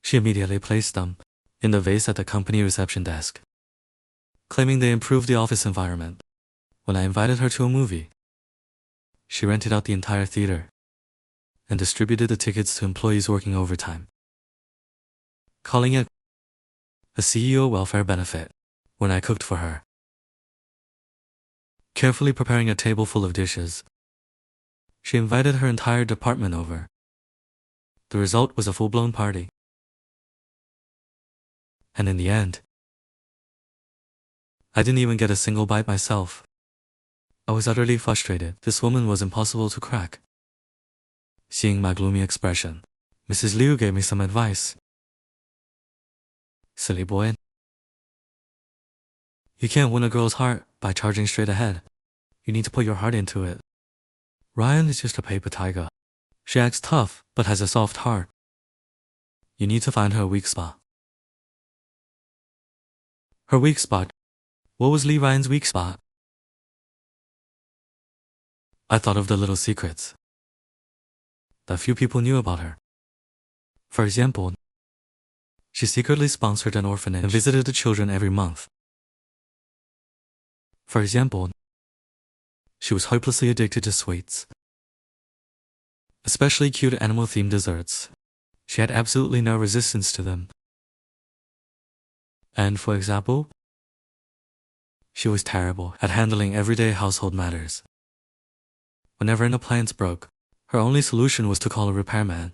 she immediately placed them in the vase at the company reception desk, claiming they improved the office environment. When I invited her to a movie, she rented out the entire theater and distributed the tickets to employees working overtime, calling it a CEO welfare benefit. When I cooked for her, carefully preparing a table full of dishes, she invited her entire department over. The result was a full-blown party. And in the end, I didn't even get a single bite myself. I was utterly frustrated. This woman was impossible to crack. Seeing my gloomy expression, Mrs. Liu gave me some advice. Silly boy. You can't win a girl's heart by charging straight ahead. You need to put your heart into it. Ryan is just a paper tiger. She acts tough, but has a soft heart. You need to find her weak spot. Her weak spot? What was Lee Ryan's weak spot? I thought of the little secrets that few people knew about her. For example, she secretly sponsored an orphanage and visited the children every month. For example, she was hopelessly addicted to sweets, especially cute animal-themed desserts. She had absolutely no resistance to them. And for example, she was terrible at handling everyday household matters. Whenever an appliance broke, Her only solution was to call a repairman.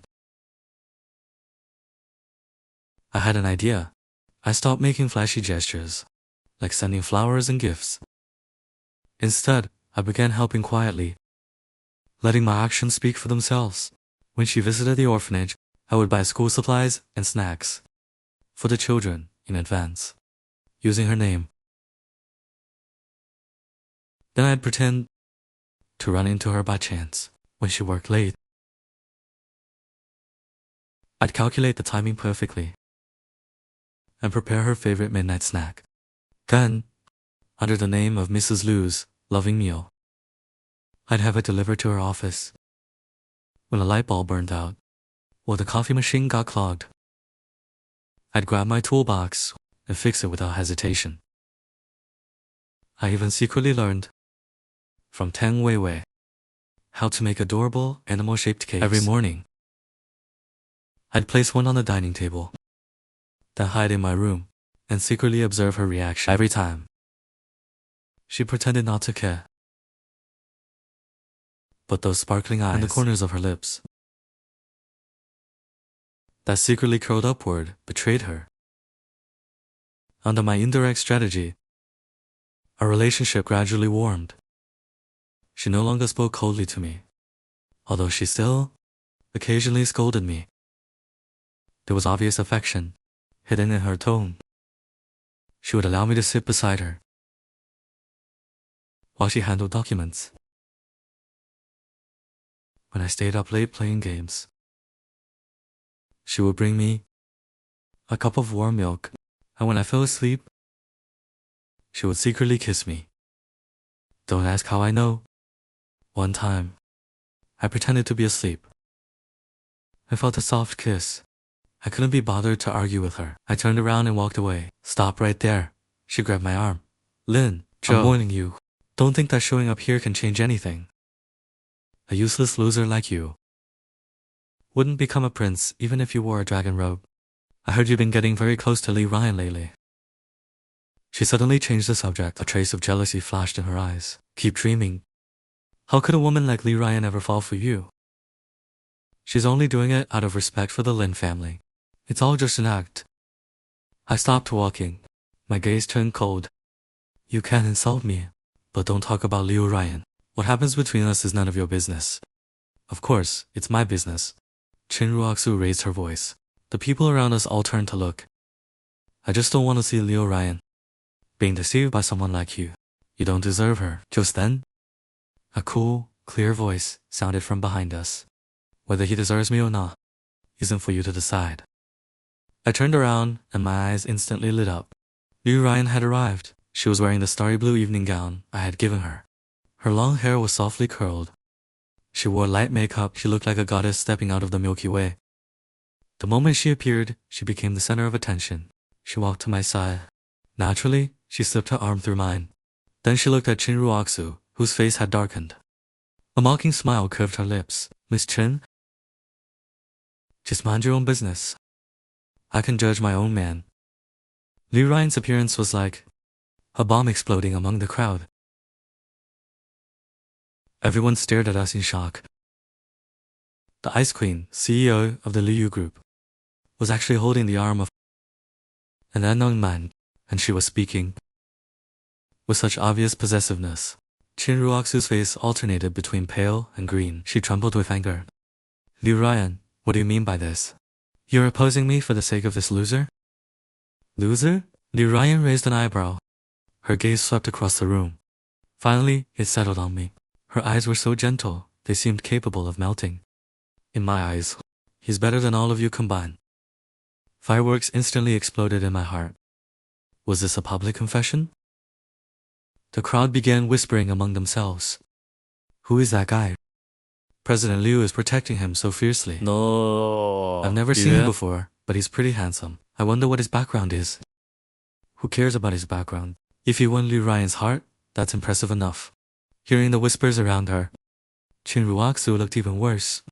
I had an idea. I stopped making flashy gestures, like sending flowers and gifts. Instead, I began helping quietly, letting my actions speak for themselves. When she visited the orphanage, I would buy school supplies and snacks for the children in advance, using her name. Then I'd pretend to run into her by chance when she worked late. I'd calculate the timing perfectly and prepare her favorite midnight snack. Then, under the name of Mrs. Liu's loving meal, I'd have it delivered to her office. When a light bulb burned out, or the coffee machine got clogged, I'd grab my toolbox and fix it without hesitation. I even secretly learned from Tang Weiwei how to make adorable animal-shaped cakes. Every morning, I'd place one on the dining table, then hide in my room and secretly observe her reaction. Every time, she pretended not to care, but those sparkling eyes and the corners of her lips that secretly curled upward betrayed her. Under my indirect strategy, our relationship gradually warmed. She no longer spoke coldly to me, although she still occasionally scolded me. There was obvious affection hidden in her tone. She would allow me to sit beside her while she handled documents. When I stayed up late playing games, she would bring me a cup of warm milk, and when I fell asleep, she would secretly kiss me. Don't ask how I know. One time, I pretended to be asleep. I felt a soft kiss. I couldn't be bothered to argue with her. I turned around and walked away. Stop right there. She grabbed my arm. Lin, Zhou, I'm warning you. Don't think that showing up here can change anything. A useless loser like you wouldn't become a prince even if you wore a dragon robe. I heard you've been getting very close to Li Ryan lately. She suddenly changed the subject. A trace of jealousy flashed in her eyes. Keep dreaming. How could a woman like Li Ryan ever fall for you? She's only doing it out of respect for the Lin family. It's all just an act. I stopped walking. My gaze turned cold. You can insult me, but don't talk about Liu Ryan. What happens between us is none of your business. Of course, it's my business. Qin Ruoxu raised her voice. The people around us all turned to look. I just don't want to see Liu Ryan being deceived by someone like you. You don't deserve her. Just then, a cool, clear voice sounded from behind us. Whether he deserves me or not isn't for you to decide. I turned around and my eyes instantly lit up. Liu Ryan had arrived. She was wearing the starry blue evening gown I had given her. Her long hair was softly curled. She wore light makeup. She looked like a goddess stepping out of the Milky Way. The moment she appeared, she became the center of attention. She walked to my side. Naturally, she slipped her arm through mine. Then she looked at Qin Ruoxu, whose face had darkened. A mocking smile curved her lips. Miss Qin? Just mind your own business. I can judge my own man. Liu Ryan's appearance was like a bomb exploding among the crowd. Everyone stared at us in shock. The Ice Queen, CEO of the Liu Group, was actually holding the arm of an unknown man, and she was speaking with such obvious possessiveness. Qin Ruoxu's face alternated between pale and green. She trembled with anger. Liu Ryan, what do you mean by this? You're opposing me for the sake of this loser? Loser? Liu Ryan raised an eyebrow. Her gaze swept across the room. Finally, it settled on me. Her eyes were so gentle, they seemed capable of melting. In my eyes, he's better than all of you combined. Fireworks instantly exploded in my heart. Was this a public confession? The crowd began whispering among themselves. Who is that guy? President Liu is protecting him so fiercely. No. I've never seen him before, but he's pretty handsome. I wonder what his background is. Who cares about his background? If he won Liu Ryan's heart, that's impressive enough. Hearing the whispers around her, Qin Ruoxu looked even worse.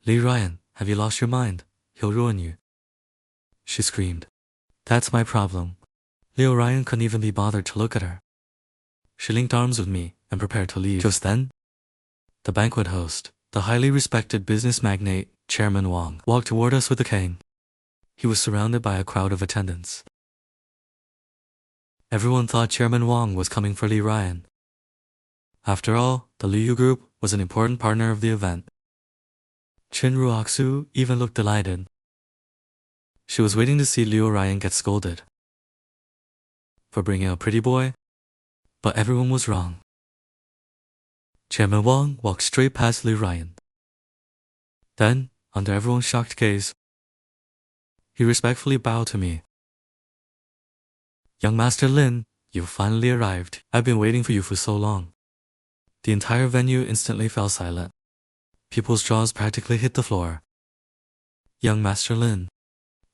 Liu Ryan, have you lost your mind? He'll ruin you. She screamed. That's my problem. Liu Ryan couldn't even be bothered to look at her. She linked arms with me and prepared to leave. Just then, the banquet host, the highly respected business magnate, Chairman Wang, walked toward us with a cane. He was surrounded by a crowd of attendants. Everyone thought Chairman Wang was coming for Li Ryan. After all, the Liu Group was an important partner of the event. Chin Ruoxu even looked delighted. She was waiting to see Liu Ryan get scolded for bringing a pretty boy, but everyone was wrong. Chairman Wang walked straight past Liu Ryan. Then, under everyone's shocked gaze, he respectfully bowed to me. "Young Master Lin, you finally arrived. I've been waiting for you for so long." The entire venue instantly fell silent. People's jaws practically hit the floor. Young Master Lin.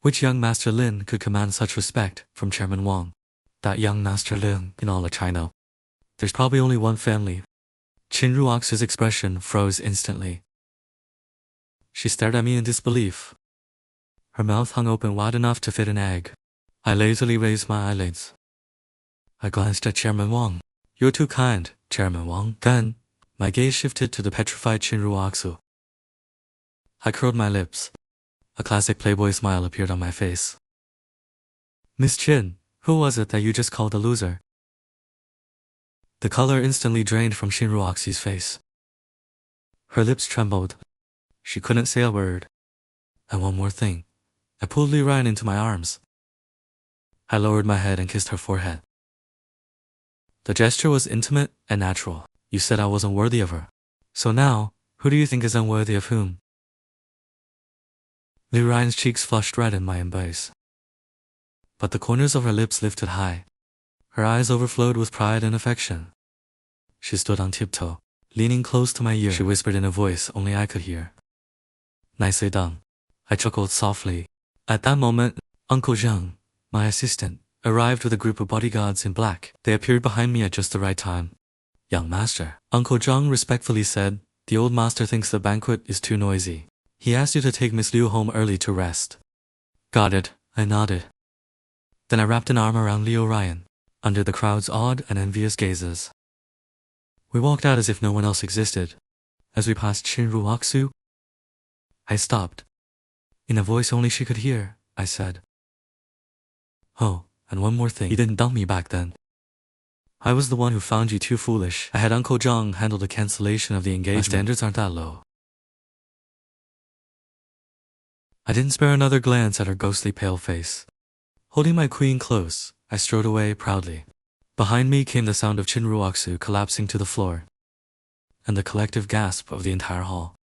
Which young Master Lin could command such respect from Chairman Wang? That young Master Lin in all of China. There's probably only one family. Chin Ruox's expression froze instantly. She stared at me in disbelief. Her mouth hung open wide enough to fit an egg. I lazily raised my eyelids. I glanced at Chairman Wang. "You're too kind, Chairman Wang." Then, my gaze shifted to the petrified Chin Ruoxu. I curled my lips. A classic playboy smile appeared on my face. "Miss Chin, who was it that you just called a loser?" The color instantly drained from Chin Ruoxi's face. Her lips trembled. She couldn't say a word. And one more thing. I pulled Li Ryan into my arms. I lowered my head and kissed her forehead. The gesture was intimate and natural. "You said I wasn't worthy of her. So now, who do you think is unworthy of whom?" Li Ryan's cheeks flushed red in my embrace, but the corners of her lips lifted high. Her eyes overflowed with pride and affection. She stood on tiptoe, leaning close to my ear. She whispered in a voice only I could hear. "Nicely done." I chuckled softly. At that moment, Uncle Zhang, my assistant, arrived with a group of bodyguards in black. They appeared behind me at just the right time. "Young master," Uncle Zhang respectfully said, "the old master thinks the banquet is too noisy. He asked you to take Miss Liu home early to rest." "Got it," I nodded. Then I wrapped an arm around Liu Ryan, under the crowd's awed and envious gazes. We walked out as if no one else existed. As we passed Chin Ruoxu, I stopped. In a voice only she could hear, I said, "Oh, and one more thing. You didn't dump me back then. I was the one who found you too foolish. I had Uncle Zhang handle the cancellation of the engagement. My standards aren't that low." I didn't spare another glance at her ghostly pale face. Holding my queen close, I strode away proudly. Behind me came the sound of Chin Ruoxu collapsing to the floor, and the collective gasp of the entire hall.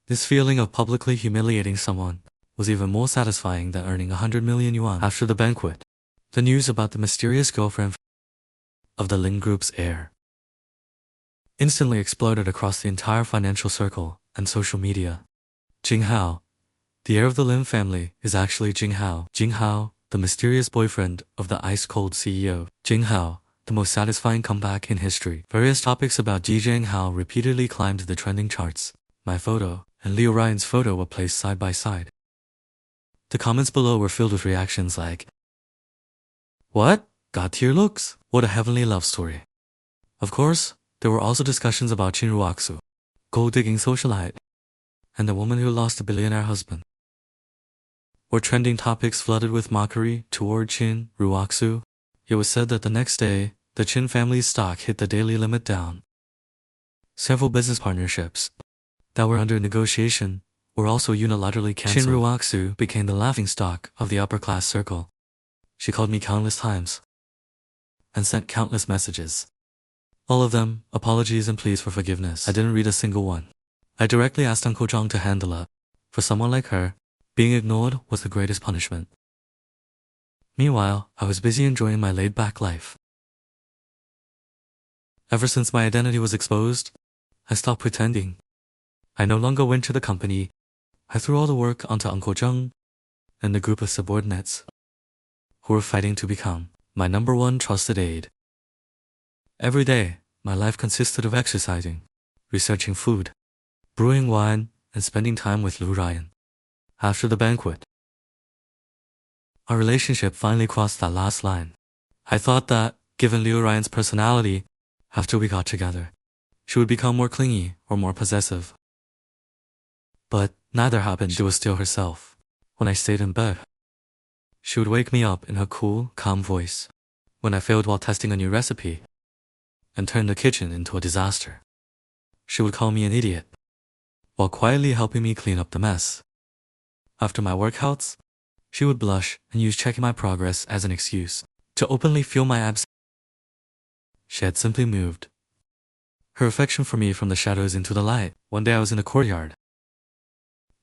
This feeling of publicly humiliating someone was even more satisfying than earning 100 million yuan. After the banquet, the news about the mysterious girlfriend of the Lin Group's heir instantly exploded across the entire financial circle and social media. Jing Hao, the heir of the Lin family, is actually Jing Hao. Jing Hao, the mysterious boyfriend of the ice-cold CEO. Jing Hao, the most satisfying comeback in history. Various topics about Jing Hao repeatedly climbed the trending charts. My photo and Liu Ryan's photo were placed side by side. The comments below were filled with reactions like, "What? God-tier looks? What a heavenly love story." Of course, there were also discussions about Chin Ruoxu, gold-digging socialite, and the woman who lost a billionaire husband. Were trending topics flooded with mockery toward Chin Ruoxu. It was said that the next day, the Chin family's stock hit the daily limit down. Several business partnerships that were under negotiation were also unilaterally cancelled. Chin Ruoxu became the laughingstock of the upper-class circle. She called me countless times and sent countless messages. All of them, apologies and pleas for forgiveness. I didn't read a single one. I directly asked Uncle Zhang to handle it. For someone like her, being ignored was the greatest punishment. Meanwhile, I was busy enjoying my laid-back life. Ever since my identity was exposed, I stopped pretending. I no longer went to the company. I threw all the work onto Uncle Zhang and the group of subordinates who were fighting to become my #1 trusted aide. Every day, my life consisted of exercising, researching food, brewing wine, and spending time with Liu Ryan. After the banquet, our relationship finally crossed that last line. I thought that, given Liu Ryan's personality, after we got together, she would become more clingy or more possessive. But neither happened. She was still herself. When I stayed in bed, she would wake me up in her cool, calm voice. When I failed while testing a new recipe and turned the kitchen into a disaster, she would call me an idiot while quietly helping me clean up the mess. After my workouts, she would blush and use checking my progress as an excuse to openly feel my abs. She had simply moved her affection for me from the shadows into the light. One day I was in the courtyard,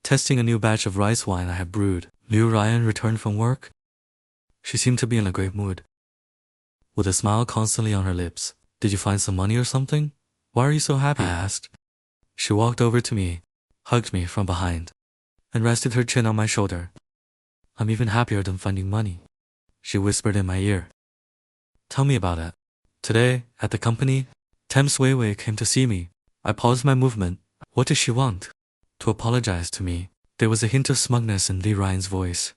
testing a new batch of rice wine I had brewed. Liu Ryan returned from work. She seemed to be in a great mood, with a smile constantly on her lips. Did you find some money or something? Why are you so happy? I asked. She walked over to me, hugged me from behind, and rested her chin on my shoulder. I'm even happier than finding money, she whispered in my ear. Tell me about it. Today, at the company, Thames Weiwei came to see me. I paused my movement. What does she want? To apologize to me. There was a hint of smugness in Li Ryan's voice.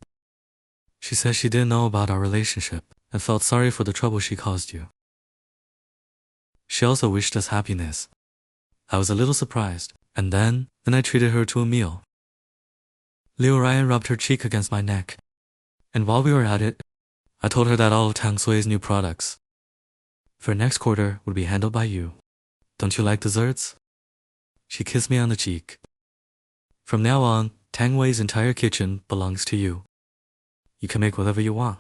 She said she didn't know about our relationship and felt sorry for the trouble she caused you. She also wished us happiness. I was a little surprised, and then I treated her to a meal. Liu Ryan rubbed her cheek against my neck, and while we were at it, I told her that all of Tang Sui's new products for next quarter would be handled by you. Don't you like desserts? She kissed me on the cheek. From now on, Tang Wei's entire kitchen belongs to you. You can make whatever you want.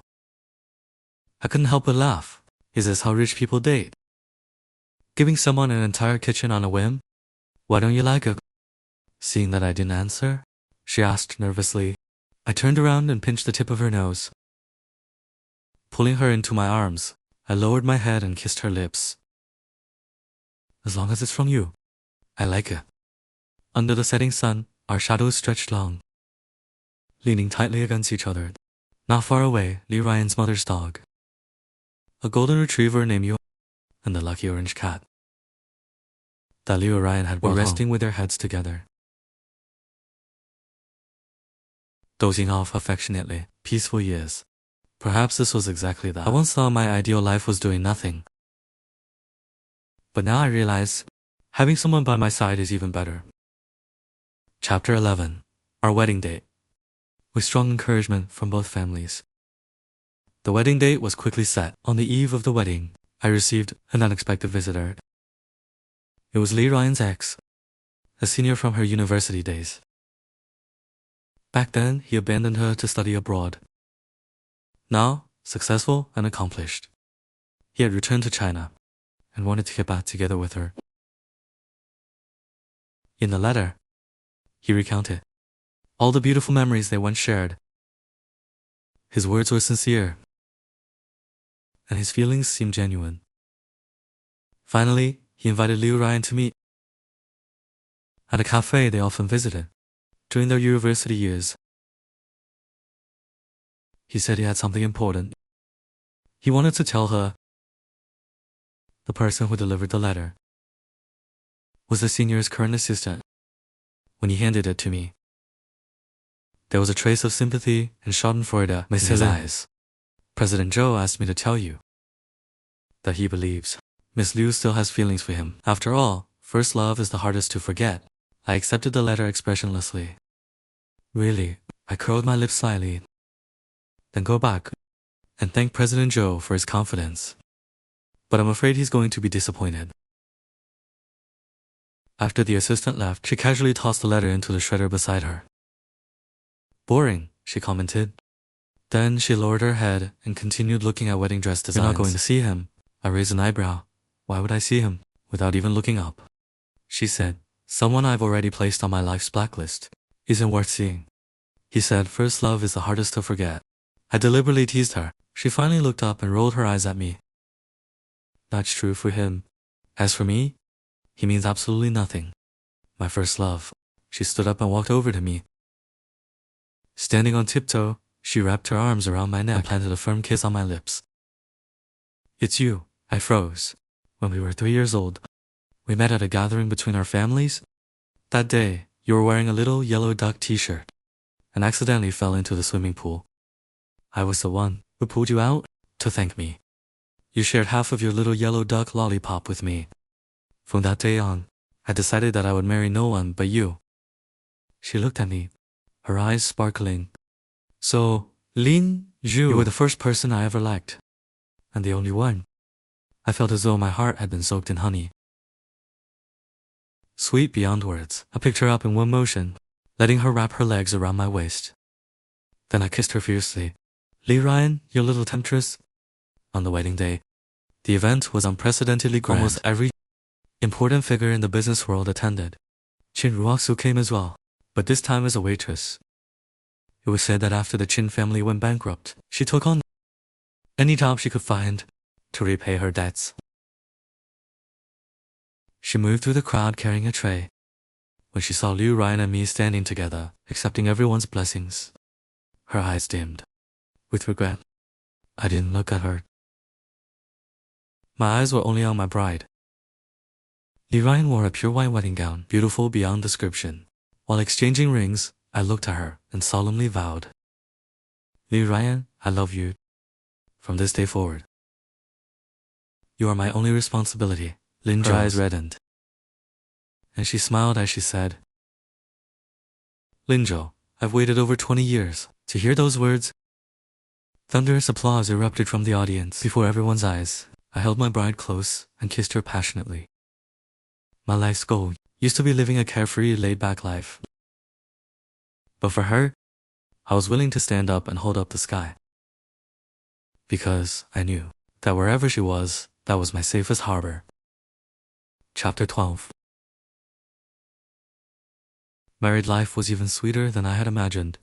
I couldn't help but laugh. Is this how rich people date? Giving someone an entire kitchen on a whim? Why don't you like it? Seeing that I didn't answer, she asked nervously. I turned around and pinched the tip of her nose. Pulling her into my arms, I lowered my head and kissed her lips. As long as it's from you, I like it. Under the setting sun, our shadows stretched long, leaning tightly against each other. Not far away, Li Ryan's mother's dog, a golden retriever named Yu, and the lucky orange cat that Liu Ryan had were resting with their heads together, dozing off affectionately. Peaceful years. Perhaps this was exactly that. I once thought my ideal life was doing nothing, but now I realize having someone by my side is even better. Chapter 11. Our wedding date. With strong encouragement from both families, the wedding date was quickly set. On the eve of the wedding, I received an unexpected visitor. It was Li Ryan's ex, a senior from her university days. Back then, he abandoned her to study abroad. Now, successful and accomplished, he had returned to China and wanted to get back together with her. In the letter, he recounted all the beautiful memories they once shared. His words were sincere, and his feelings seemed genuine. Finally, he invited Liu Ryan to meet at a cafe they often visited during their university years. He said he had something important he wanted to tell her. The person who delivered the letter was the senior's current assistant. When he handed it to me, there was a trace of sympathy and schadenfreude in his eyes. President Zhou asked me to tell you that he believes Miss Liu still has feelings for him. After all, first love is the hardest to forget. I accepted the letter expressionlessly. Really, I curled my lips slightly, then go back and thank President Zhou for his confidence. But I'm afraid he's going to be disappointed. After the assistant left, she casually tossed the letter into the shredder beside her. Boring, she commented. Then she lowered her head and continued looking at wedding dress designs. You're not going to see him. I raised an eyebrow. Why would I see him? Without even looking up, she said, someone I've already placed on my life's blacklist isn't worth seeing. He said first love is the hardest to forget. I deliberately teased her. She finally looked up and rolled her eyes at me. That's true for him. As for me, he means absolutely nothing. My first love. She stood up and walked over to me. Standing on tiptoe, she wrapped her arms around my neck and planted a firm kiss on my lips. It's you. I froze. When we were 3 years old, we met at a gathering between our families. That day, you were wearing a little yellow duck t-shirt and accidentally fell into the swimming pool. I was the one who pulled you out to thank me. You shared half of your little yellow duck lollipop with me. From that day on, I decided that I would marry no one but you. She looked at me, her eyes sparkling. So, Lin Zhou, you were the first person I ever liked. And the only one. I felt as though my heart had been soaked in honey. Sweet beyond words, I picked her up in one motion, letting her wrap her legs around my waist. Then I kissed her fiercely. Li Ryan, your little temptress. On the wedding day, the event was unprecedentedly grand. Almost every important figure in the business world attended. Qin Ruoxu came as well, but this time as a waitress. It was said that after the Qin family went bankrupt, she took on any job she could find to repay her debts. She moved through the crowd carrying a tray. When she saw Liu Ryan and me standing together, accepting everyone's blessings, her eyes dimmed. With regret, I didn't look at her. My eyes were only on my bride. Li Ryan wore a pure white wedding gown, beautiful beyond description. While exchanging rings, I looked at her and solemnly vowed, Li Ryan, I love you. From this day forward, you are my only responsibility. Lin Zhou's eyes reddened, and she smiled as she said, Lin Zhou, I've waited over 20 years to hear those words. Thunderous applause erupted from the audience. Before everyone's eyes, I held my bride close and kissed her passionately. My life's goal used to be living a carefree, laid-back life. But for her, I was willing to stand up and hold up the sky. Because I knew that wherever she was, that was my safest harbor. Chapter 12. Married life was even sweeter than I had imagined.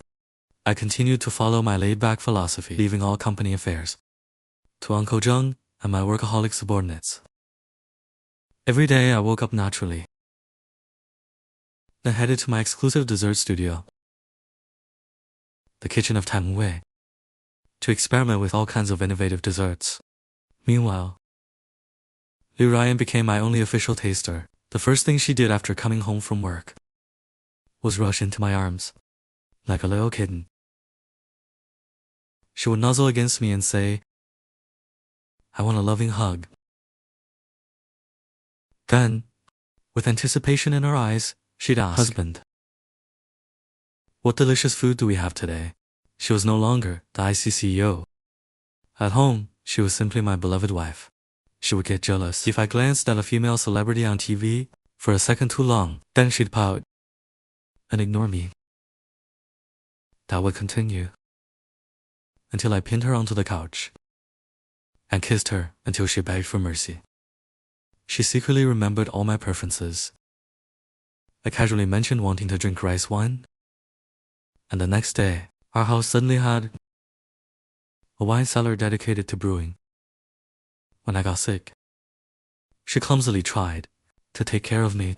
I continued to follow my laid-back philosophy, leaving all company affairs to Uncle Zheng and my workaholic subordinates. Every day I woke up naturally, then headed to my exclusive dessert studio, the kitchen of Tam Wei, to experiment with all kinds of innovative desserts. Meanwhile, Liu Ryan became my only official taster. The first thing she did after coming home from work was rush into my arms, like a little kitten. She would nuzzle against me and say, I want a loving hug. Then, with anticipation in her eyes, she'd ask, Husband, what delicious food do we have today? She was no longer the ICCEO. At home, she was simply my beloved wife. She would get jealous if I glanced at a female celebrity on TV for a second too long. Then she'd pout and ignore me. That would continue until I pinned her onto the couch and kissed her until she begged for mercy. She secretly remembered all my preferences. I casually mentioned wanting to drink rice wine, and the next day, our house suddenly had a wine cellar dedicated to brewing. When I got sick, she clumsily tried to take care of me.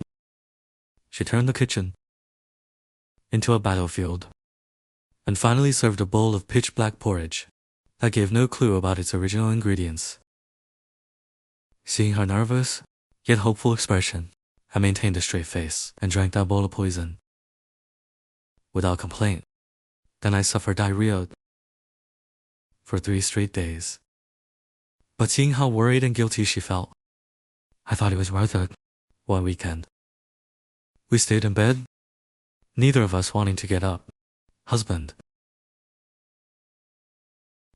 She turned the kitchen into a battlefield, and finally served a bowl of pitch-black porridge that gave no clue about its original ingredients. Seeing her nervous, yet hopeful expression, I maintained a straight face and drank that bowl of poison without complaint. Then I suffered diarrhea for 3 straight days. But seeing how worried and guilty she felt, I thought it was worth it. One weekend, we stayed in bed, neither of us wanting to get up. Husband,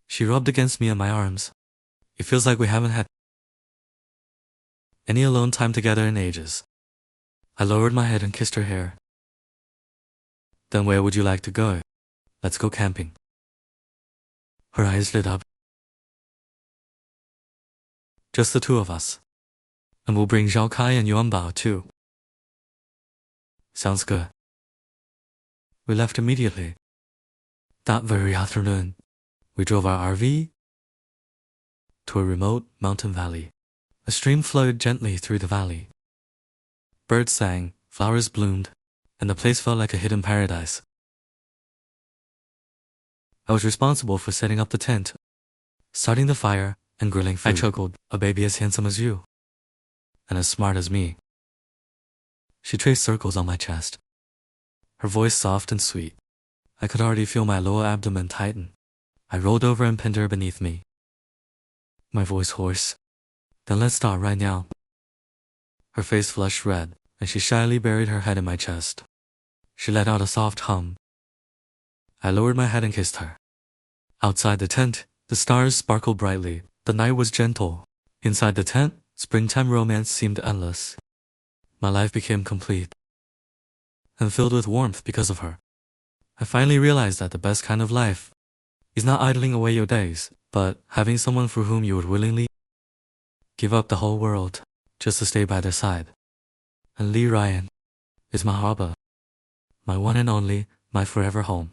she rubbed against me in my arms. It feels like we haven't had any alone time together in ages. I lowered my head and kissed her hair. Then where would you like to go? Let's go camping. Her eyes lit up. Just the two of us. And we'll bring Zhao Kai and Yuan Bao too. Sounds good. We left immediately. That very afternoon, we drove our RV to a remote mountain valley. A stream flowed gently through the valley. Birds sang, flowers bloomed, and the place felt like a hidden paradise. I was responsible for setting up the tent, starting the fire, and grilling food. I chuckled, a baby as handsome as you, and as smart as me. She traced circles on my chest, her voice soft and sweet. I could already feel my lower abdomen tighten. I rolled over and pinned her beneath me, my voice hoarse. Then let's start right now. Her face flushed red, and she shyly buried her head in my chest. She let out a soft hum. I lowered my head and kissed her. Outside the tent, the stars sparkled brightly. The night was gentle. Inside the tent, springtime romance seemed endless. My life became complete and filled with warmth because of her. I finally realized that the best kind of life is not idling away your days, but having someone for whom you would willingly give up the whole world just to stay by their side. And Lee Ryan is my harbor, my one and only, my forever home.